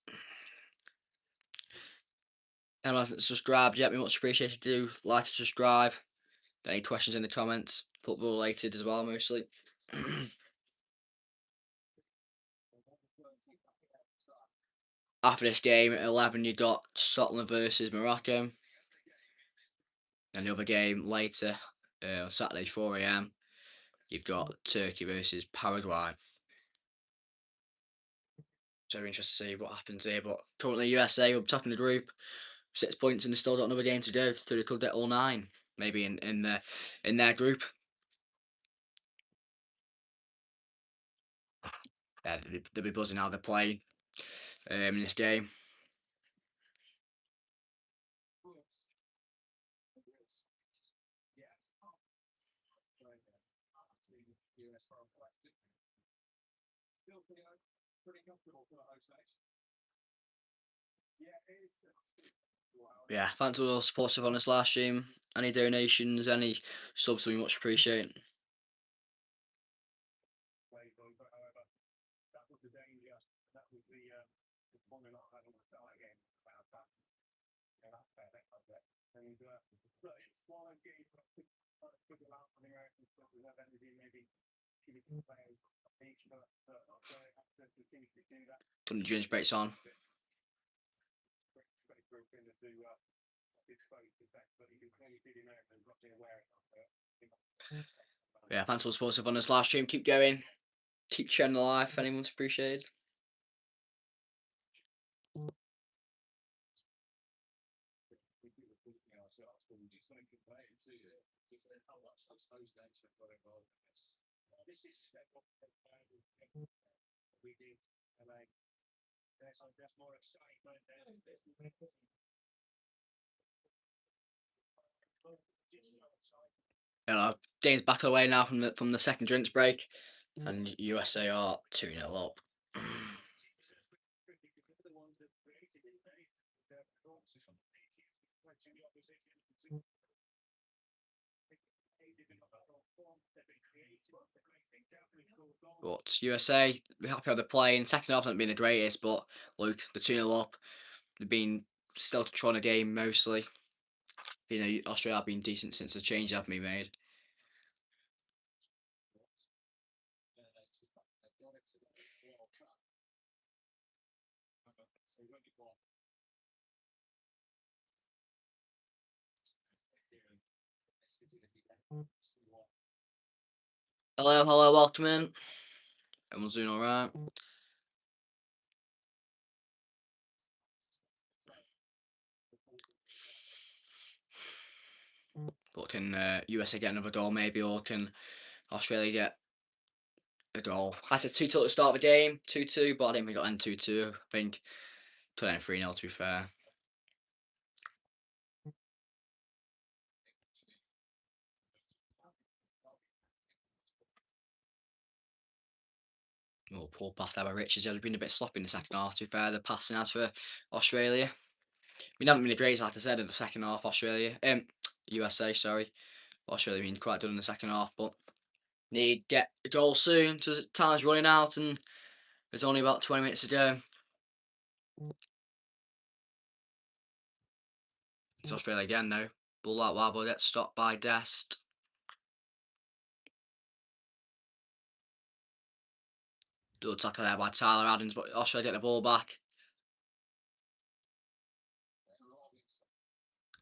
Anyone hasn't subscribed yet, we much appreciated. Do like and subscribe. Any questions in the comments? Football related as well, mostly. After this game at 11, you got Scotland versus Morocco. And the other game later, on Saturday 4 AM, you've got Turkey versus Paraguay. So interested to see what happens here. But currently USA will be top in the group, 6 points, and they still got another game to go. So they could get all 9, maybe in their group. Yeah, they'll be buzzing how they're playing in this game. Yeah, thanks for all the support on this last stream. Any donations, any subs, we much appreciate. Putting the drinks breaks on. Yeah, thanks for all the support on this last stream. Keep going. Keep sharing the life. Anyone's appreciated. Dane's back away now from the second drinks break, and USA are 2-0 up. But USA, we're happy how they're playing. Second half hasn't been the greatest, but look, the 2-0 up. They've been still controlling the game mostly. Australia have been decent since the change have been made. Hello, welcome in. Everyone's doing alright. But can USA get another goal maybe, or can Australia get a goal? I said 2-2 at the start of the game, 2-2, but I didn't think it'll end 2-2. I think it'll end 3-0 to be fair. Oh, poor pass there by Richards. They've been a bit sloppy in the second half, to be fair. The passing as for Australia. We haven't been the greatest, like I said, in the second half, USA, sorry. Australia been quite good in the second half, but need to get a goal soon. Time's running out and there's only about 20 minutes to go. It's Australia again though. Ball out wide, but gets stopped by Dest. Good tackle there by Tyler Adams, but Australia get the ball back.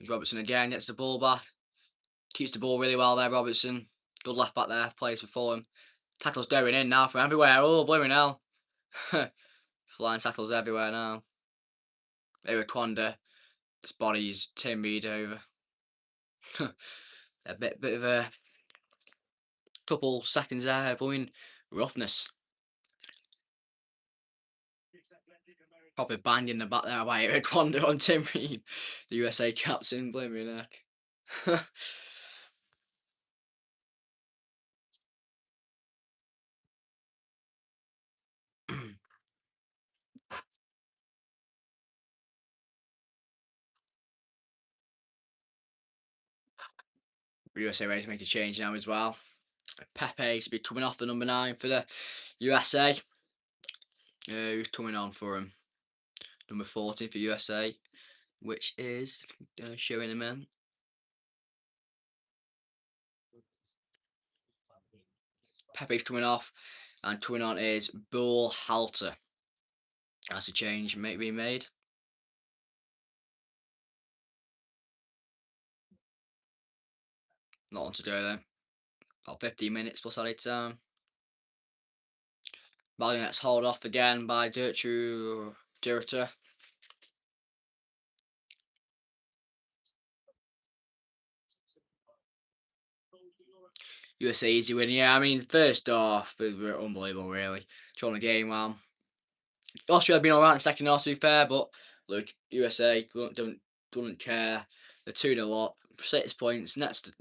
Robertson again gets the ball back. Keeps the ball really well there, Robertson. Good left back there, plays for Fulham. Tackles going in now from everywhere. Oh, blooming hell. Flying tackles everywhere now. Eric Quanda. This body's Tim Reed over. A bit of a couple seconds there, blowing roughness. Probably banged in the back there by Eric Quanda on Tim Reed. The USA captain, blaming neck. USA ready to make a change now as well. Pepe to be coming off the number 9 for the USA. Who's coming on for him? Number 14 for USA, which is showing him in. Pepe's coming off, and coming on is Bull Halter. That's a change being made. Not on to go though. About 15 minutes plus added time. Bally gets hauled off again by Dirter. USA easy win. Yeah, I mean, first off, they were unbelievable, really. Throwing the game well. Australia have been alright in the second half, to be fair, but look, USA don't care. They're 2-0 up, 6 points. Next,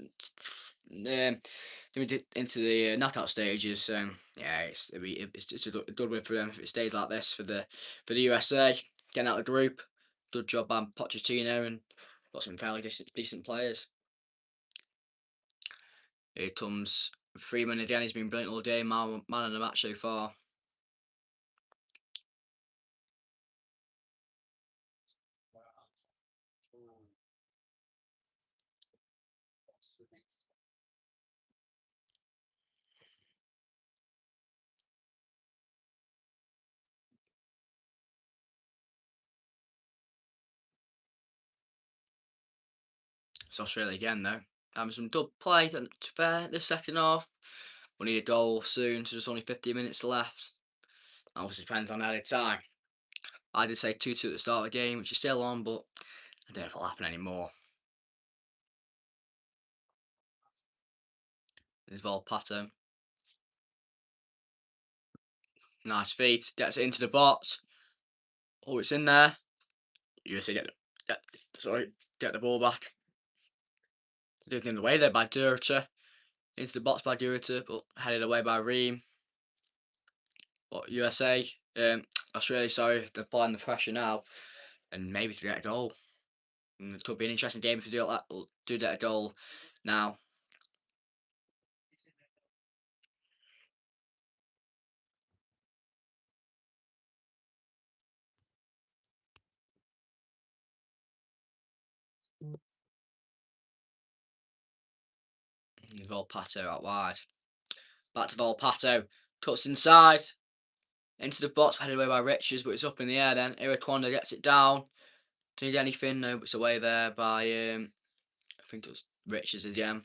into the knockout stages. Yeah, it's a good win for them if it stays like this for the USA. Getting out of the group. Good job by Pochettino and got some fairly decent players. Here comes Freeman again. He's been brilliant all game. Man of the match so far. It's Australia again though. Having some good play. To fair, this second half. We need a goal soon. So there's only 15 minutes left. Obviously depends on added time. I did say 2-2 at the start of the game, which is still on, but I don't know if it'll happen anymore. There's Volpato. Nice feet. Gets it into the box. Oh, it's in there. USA get the ball back. Did in the way there by Durta. Into the box by Durta, but headed away by Ream. But USA, Australia, sorry, they're applying the pressure now, and maybe to get a goal. And it could be an interesting game if they do get a goal now. Volpato out wide. Back to Volpato. Cuts inside. Into the box, headed away by Richards, but it's up in the air then. Iraquanda gets it down. Do you need anything? No, but it's away there by, I think it was Richards again.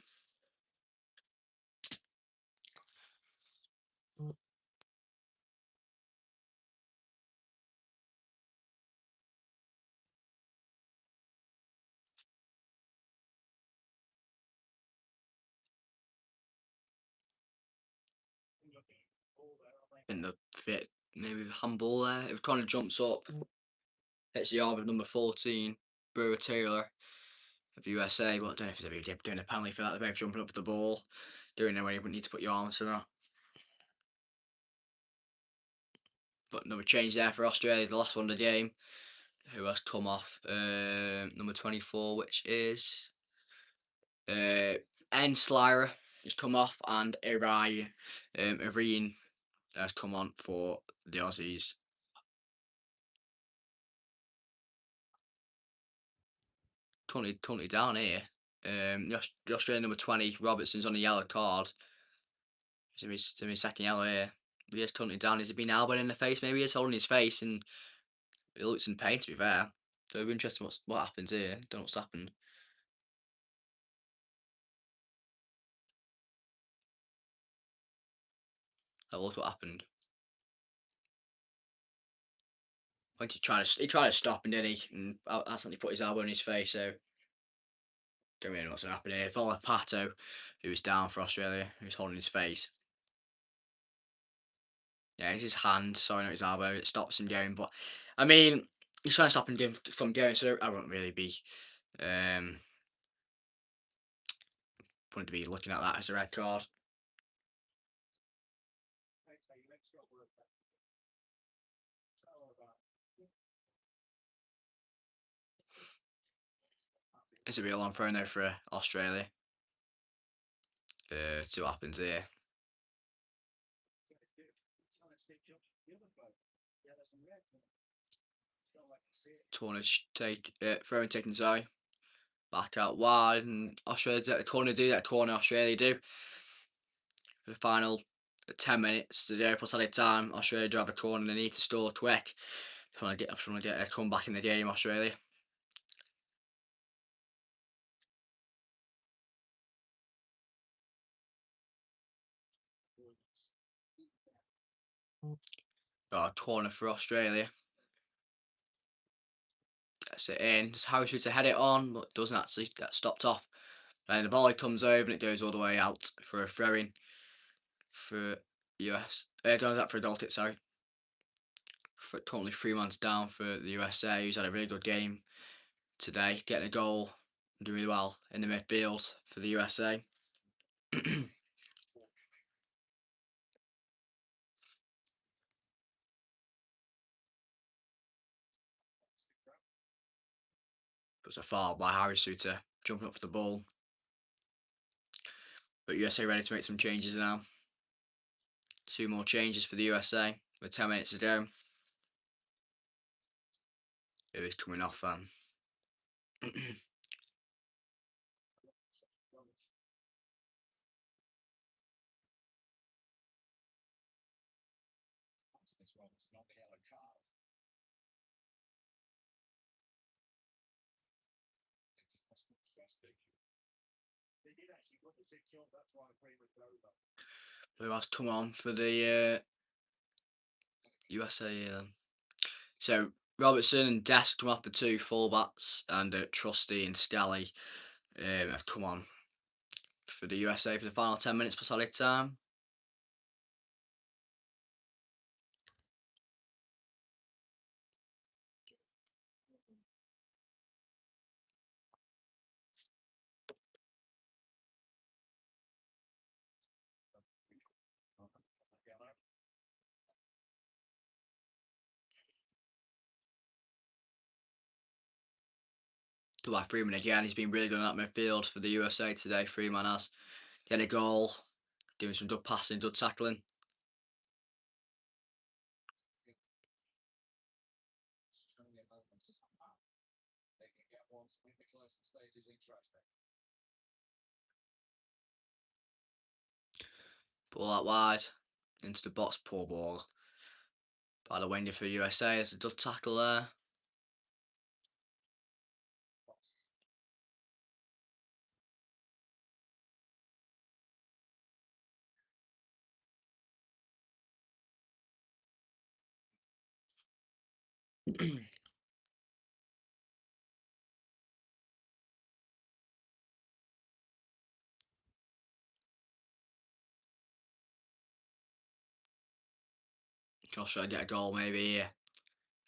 In the fit, maybe the handball there. It kind of jumps up. Hits the arm of number 14, Brewer Taylor of USA. But I don't know if he's ever doing a penalty for that. They're both jumping up for the ball. Doing it when you wouldn't need to put your arms to that. But another change there for Australia, the last one of the game. Who has come off? Number 24, which is N. Slyra has come off, and Irene has come on for the Aussies. Currently down here. The Australian number 20, Robertson's on a yellow card. It's his second yellow here. He is currently down. Has he been elbowed in the face? Maybe he's holding his face and he looks in pain, to be fair. So it'll be interesting what happens here. Don't know what's happened. Have a look what happened. I think he tried to stop him, didn't he? And accidentally put his elbow in his face, so don't really know what's going to happen here. Volpato, who was down for Australia, who's holding his face. Yeah, it's his hand, sorry, not his elbow. It stops him going, but I mean, he's trying to stop him from going, so I won't really be point to be looking at that as a red card. It's a real on throw now for Australia. See what happens here. Tornish throwing taking sorry. Back out wide, and Australia let the corner do that. Corner Australia do. For the final 10 minutes, the plus added time. Australia do have a corner. They need to score quick. If you want to get a comeback in the game, Australia. Got a corner for Australia. Gets it in. Harry shoots to head it on, but doesn't actually get stopped off. Then the volley comes over and it goes all the way out for a throw-in for US. Don't that for Adultic, sorry. Currently 3 months down for the USA, who's had a really good game today, getting a goal, doing really well in the midfield for the USA. It was a foul by Harry Suter, jumping up for the ball. But USA ready to make some changes now. 2 more changes for the USA with 10 minutes to go. Who is coming off then? Who has come on for the USA here then? So Robertson and Desk come off the 2 fullbacks, and Trusty and Skelly have come on for the USA for the final 10 minutes plus added time. Dwight Freeman again, he's been really good in that midfield for the USA today. Freeman has getting a goal, doing some good passing, good tackling. Ball out wide into the box, poor ball by the winger for USA. It's a good tackle there. Joshua get a goal maybe here.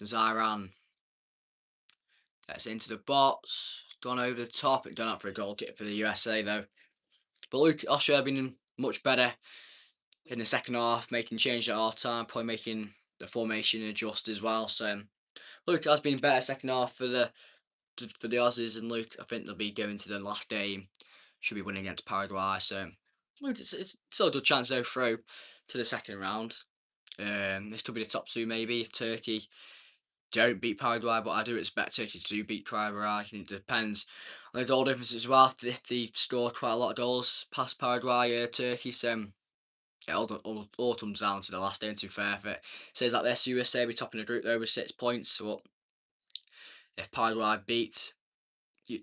Zairan gets into the box, gone over the top. It done out for a goal kick for the USA though. But Luke Osher been much better in the second half, making change at half time, probably making the formation adjust as well. So Luke has been better second half for the Aussies, and Luke, I think they'll be going to the last game. Should be winning against Paraguay. So Luke, it's still a good chance though through to the second round. This could be the top two maybe if Turkey don't beat Paraguay, but I do expect Turkey to beat Paraguay. It depends on the goal difference as well. If they score quite a lot of goals past Paraguay, Turkey, so yeah, all comes down to the last game. To be fair, if it says like this, USA be topping the group though with 6 points. So if Paraguay beats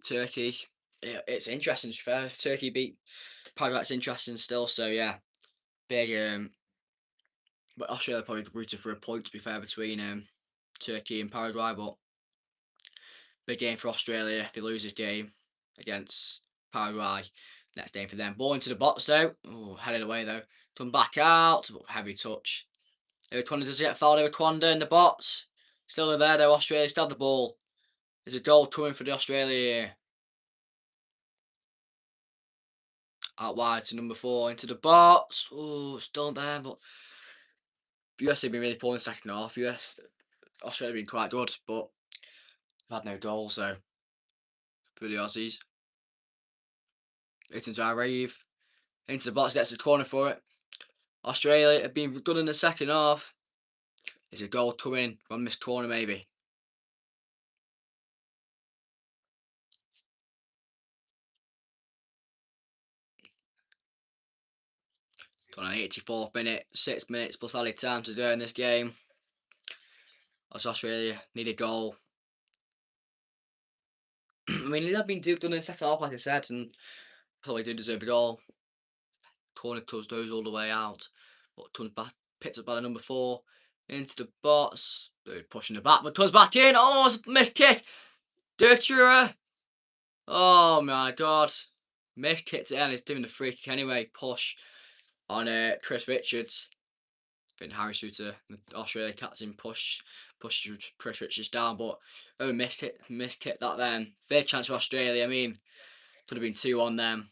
Turkey, it's interesting. To be fair, if Turkey beat Paraguay, it's interesting still. So yeah, big. But Australia probably rooted for a point. To be fair, between Turkey and Paraguay, but big game for Australia if they lose this game against Paraguay. Next game for them. Ball into the box though. Oh, headed away though. Come back out. Heavy touch. Iwakwanda does get fouled. Iwakwanda in the box. Still there though. Australia still have the ball. There's a goal coming for the Australia here. Out wide to number 4 into the box. Oh, still there, but USA been really poor in the second half. Australia been quite good, but they've had no goals though for the Aussies. It's into Rave. Into the box, gets the corner for it. Australia have been good in the second half. There's a goal coming from this corner maybe. Got an 84th minute, 6 minutes plus added time to do in this game. As Australia need a goal. I mean, they've been done in the second half, like I said, and probably do deserve a goal. Corner goes all the way out, but comes back, picked up by the number 4 into the box. They're pushing the back, but comes back in. Oh, it's a missed kick. Dertura. Oh my god, missed kick to end. It's doing the free kick anyway. Push on Chris Richards. I think Harry Shooter, the Australia captain, pushed Chris Richards down, but missed kick that then. Big chance for Australia. I mean, could have been 2 on them.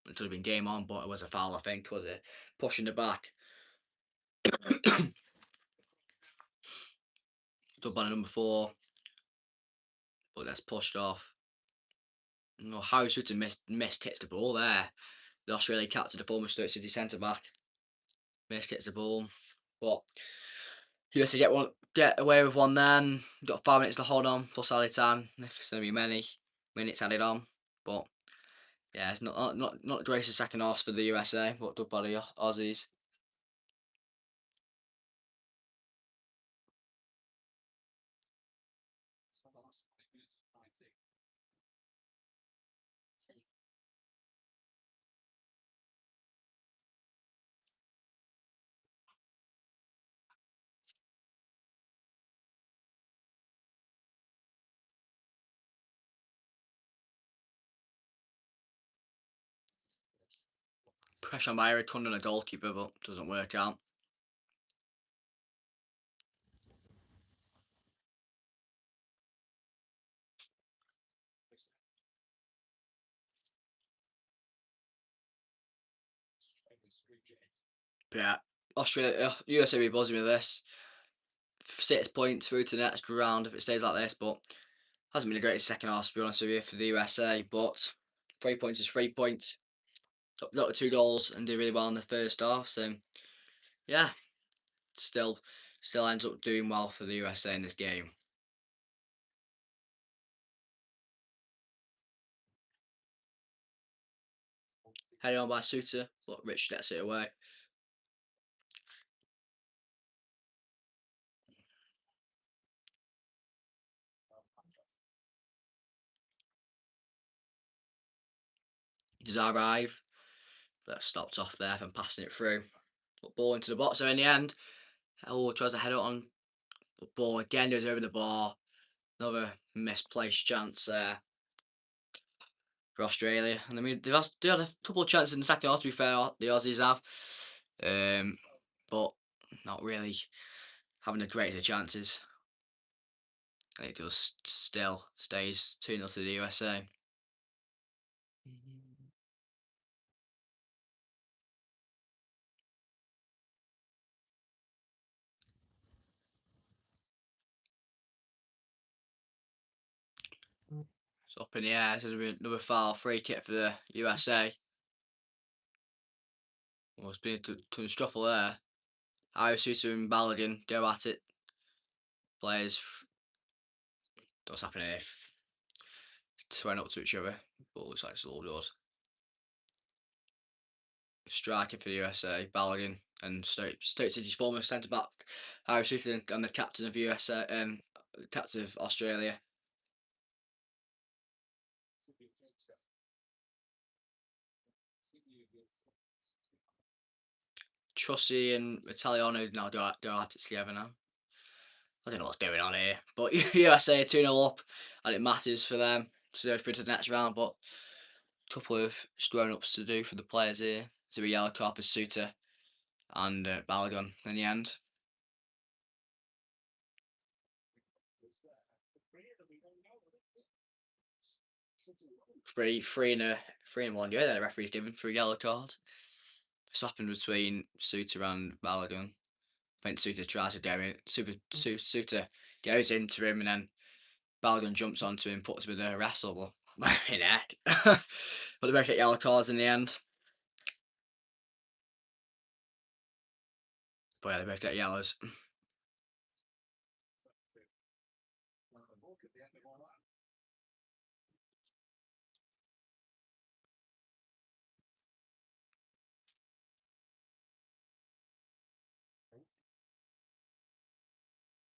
It could have been game on, but it was a foul, I think, was it? Pushing the back. Done by number 4. But that's pushed off. No, Harry Shooter missed hits the ball there. The Australian captain, the former Stoke City centre back, missed hits the ball. But USA get away with one then. Got 5 minutes to hold on, plus added time. There's going to be many minutes added on. But yeah, it's not the greatest second half for the USA, but done by the Aussies. pressure on by Eric Condon, a goalkeeper, but doesn't work out. But yeah, Australia, USA will be buzzing with this. 6 points through to the next round if it stays like this, but hasn't been the greatest second half to be honest with you for the USA. But 3 points is 3 points. Got the 2 goals and did really well in the first half. So yeah, still ends up doing well for the USA in this game. Headed on by Suter, but Rich gets it away. Does arrive. That stopped off there from passing it through. But ball into the box. So in the end, tries to head it on. But ball again goes over the bar. Another misplaced chance there for Australia. And I mean, they had a couple of chances in the second half, to be fair, the Aussies have. But not really having the greatest of chances. And it just still stays 2-0 to the USA. It's up in the air, so there'll be another foul free kick for the USA. Well, it's been to the struffle there. Suter and Balogun go at it. Players, what's happening here? Swearing up to each other, but looks like it's all good. Striker for the USA, Balogun, and Stoke City's former centre back, Harry Suter, and the captain of USA, captain of Australia. Trusty and Italiano now go at it together now. I don't know what's going on here, but USA 2-0 up, and it matters for them to go through to the next round. But a couple of grown ups to do for the players here. To be yellow card for Suter and Balogun in the end. Three and one. Yeah, then the referee's given 3 yellow cards. Swapping between Suter and Balogun. I think Suter tries to go in. Suter goes into him, and then Balogun jumps onto him, puts him with a wrestle. But in heck. But they both get yellow cards in the end. But yeah, they both get yellows.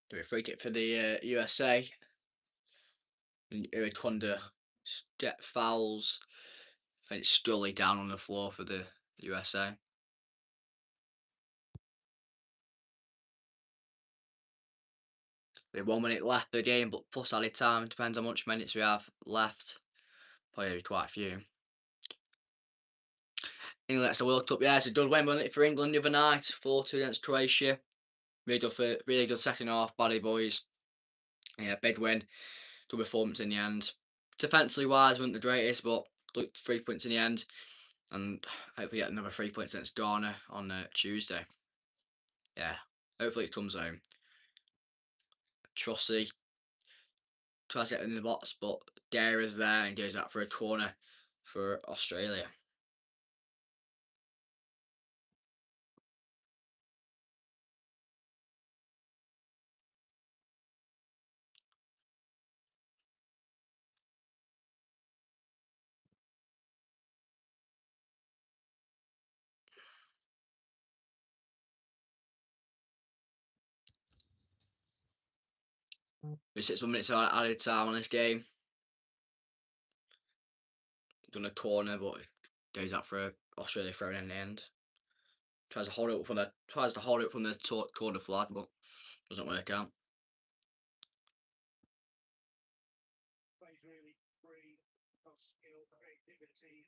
Do a free kick for the USA. And Iraconda get fouls. And it's Stully down on the floor for the USA. We have 1 minute left of the game, but plus added time. Depends how much minutes we have left. Probably quite a few. England gets the World Cup. Yeah, it's a good win for England the other night. 4-2 against Croatia. Really good second half, buddy boys. Yeah, big win. Good performance in the end. Defensively wise, wasn't the greatest, but 3 points in the end. And hopefully get another 3 points against Ghana on Tuesday. Yeah, hopefully it comes home. Trusty tries to get in the box, but Dare is there and goes out for a corner for Australia. With 6 minutes added time on this game. Done a corner, but goes out for a Australia throw in the end. Tries to hold it up from the corner flag, but doesn't work out. Plays really free, got skill, creativity,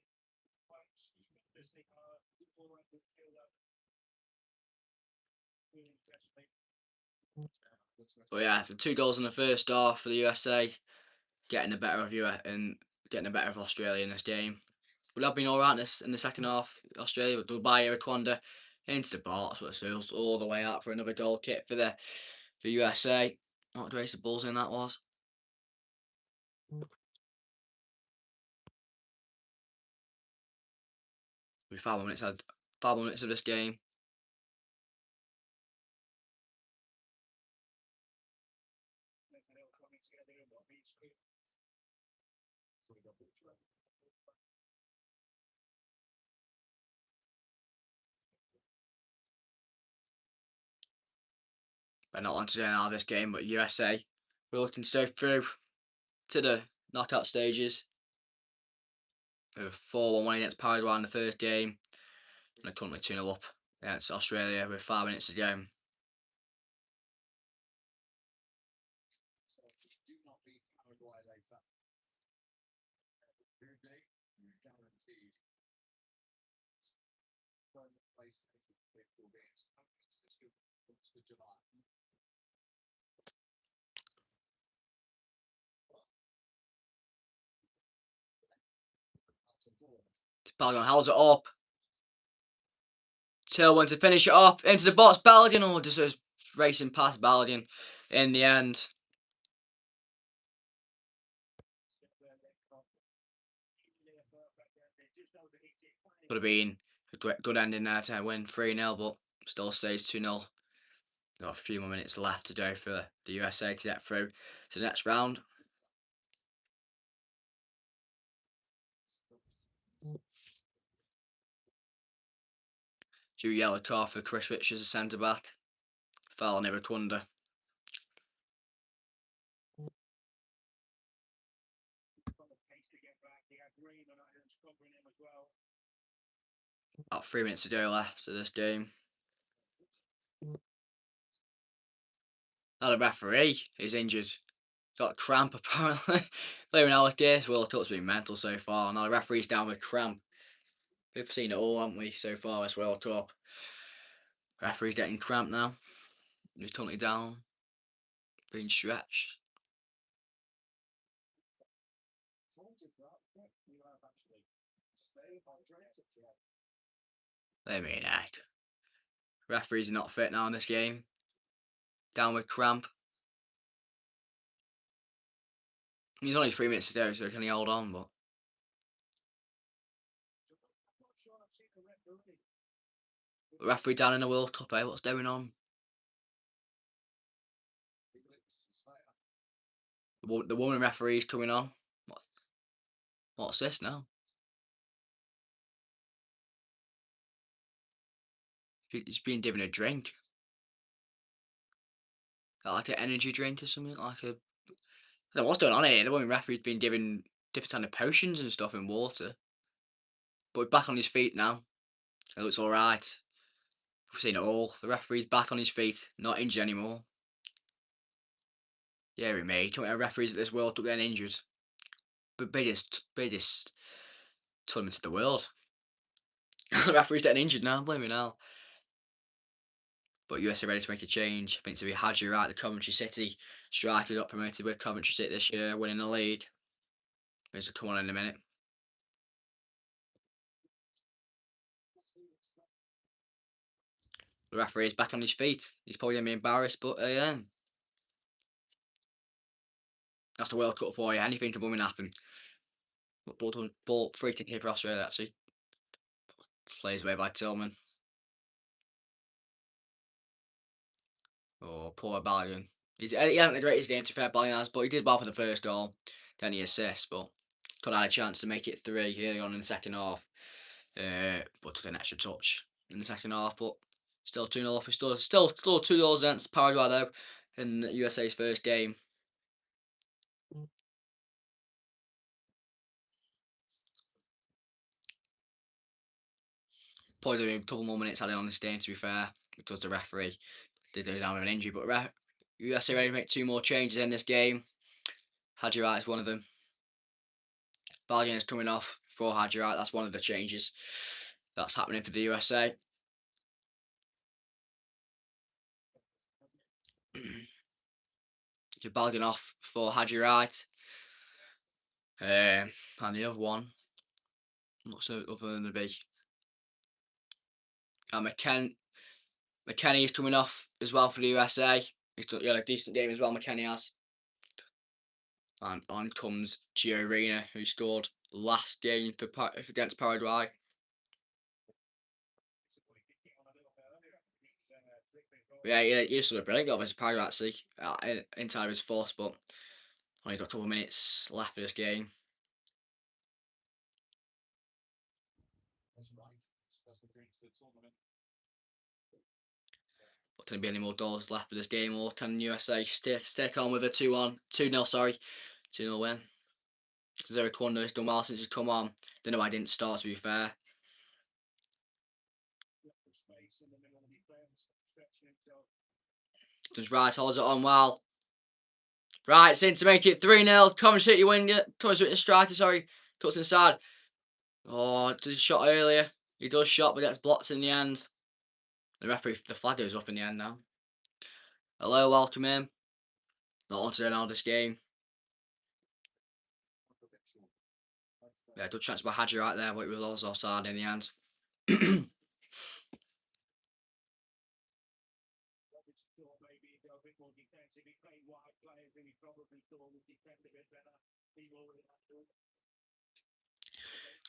But yeah, the 2 goals in the first half for the USA, getting the better of you and getting the better of Australia in this game. But they've been alright in the second half. Australia with Dubai Raquanda into the box, but it's all the way out for another goal kick for USA. What a race the balls in that was. With 5 minutes of this game. But not long to do out of this game, but USA we're looking to go through to the knockout stages. With 4-1 win against Paraguay in the first game. And they're currently 2-0 up against Australia with 5 minutes to go. Balogun holds it up. Tillman to finish it off into the box. Balogun, just racing past Balogun in the end. Could have been a good ending there to win 3-0, but still stays 2-0. Got a few more minutes left to go for the USA to get through to the next round. Due yellow card for Chris Richards, a centre back. Foul on Raquanda. About 3 minutes to go left of this game. Now the referee is injured. Got a cramp apparently. Playing out this World Cup's been mental so far. Now the referee's down with cramp. We've seen it all, haven't we, so far this World Cup. Referee's getting cramp now. He's currently down. Being stretched. They mean heck. Referees are not fit now in this game. Down with cramp. He's only 3 minutes to go, so can he hold on? But the referee down in the World Cup, eh? What's going on? The woman referee's coming on. What's this now? He's being given a drink. Like an energy drink or something. I don't know what's going on here. The woman referee's been given different kind of potions and stuff in water. But back on his feet now. It looks alright. We've seen it all. The referee's back on his feet. Not injured anymore. Yeah, he made. Referees at this World Cup getting injured. The biggest tournament of the world. The referee's getting injured now. Blame me now. But USA ready to make a change. I think to be Hadji Wright, the Coventry City striker, got promoted with Coventry City this year, winning the league. He's will come on in a minute. The referee is back on his feet. He's probably going to be embarrassed, but yeah. That's the World Cup for you. Anything can blooming happen. Ball free kick here for Australia, actually. Plays away by Tillman. Oh, poor Balogun. He hasn't the greatest game to fair Balogun has, but he did well for the first goal. Then he assists, but could have had a chance to make it 3 early on in the second half. But took an extra touch in the second half, but still 2-0 up. Still 2 goals against Paraguay though in the USA's first game. Probably going to be a couple more minutes added on this game, to be fair, because the referee did go down with an injury. But USA ready to make 2 more changes in this game. Hadji Wright is one of them. Balogun is coming off for Haji Wright. That's one of the changes that's happening for the USA. Balogun off for Haji Wright. And the other one, not so other than the big. McKennie is coming off as well for the USA. He's got a decent game as well, McKennie has. And on comes Gio Reyna, who scored last game against Paraguay. Yeah, he just sort of brilliant goal versus Paraguay actually, inside of his force, but only got a couple of minutes left of this game. But can there be any more goals left for this game, or can USA stick on with a 2-0 win? Because Eric Wonder has done well since he's come on. Don't know why I didn't start, to be fair. Does Rice holds it on well. Right, in to make it 3-0. Coventry City win it. Coventry City striker, sorry. Cuts inside. Oh, did he shot earlier? He does shot, but gets blocked in the end. The referee, the flag goes up in the end now. Hello, welcome in. Not on to now this game. Yeah, good chance by Haji right there, but it was also offside in the end.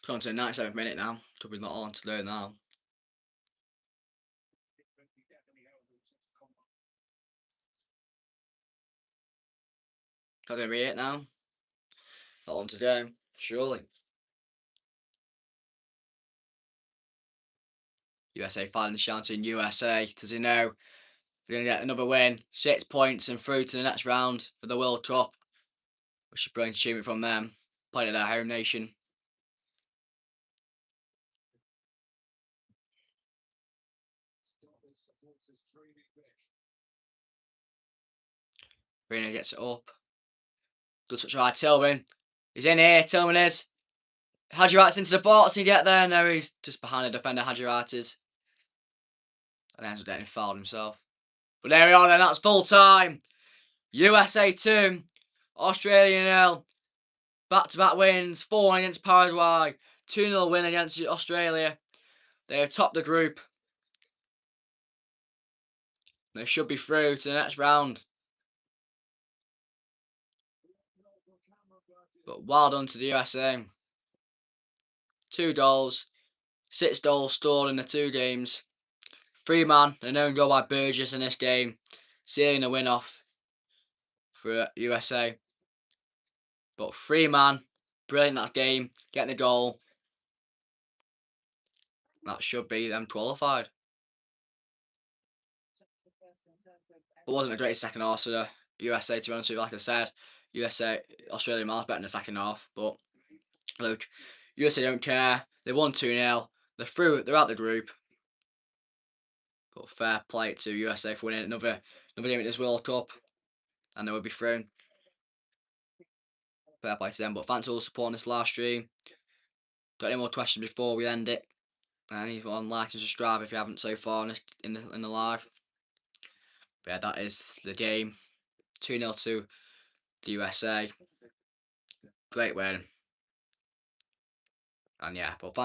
Come on to the 97th minute now. Could be not on to do now. That's going to be it now. Not on to do, surely. USA finally shouting USA, because they know they're going to get another win. 6 points and through to the next round for the World Cup. Which is a brilliant achievement from them. Playing at their home nation. Reno gets it up. Good touch by Tillman. He's in here, Tillman is. Haji Wright's into the box, and he get there. No, he's just behind the defender, Haji Wright is. And ends up getting fouled himself. But there we are then, that's full time. USA 2, Australia 0. Back-to-back wins, 4-1 against Paraguay, 2-0 win against Australia. They have topped the group. They should be through to the next round. But well done to the USA. 2 goals, 6 goals scored in the 2 games. 3-man, an own goal by Burgess in this game, sealing the win off for USA. But 3-man, brilliant that game, getting the goal. That should be them qualified. It wasn't a great second half for the USA, to be honest with you. Like I said, Australia miles better in the second half. But look, USA don't care. They won 2-0. They're through. They're out the group. But fair play to USA for winning another game at this World Cup, and they will be through. Fair play to them. But thanks for all supporting this live stream. Got any more questions before we end it? Anyone like and subscribe if you haven't so far in the live. But yeah, that is the game. 2-0 to the USA. Great win. And yeah, but thanks.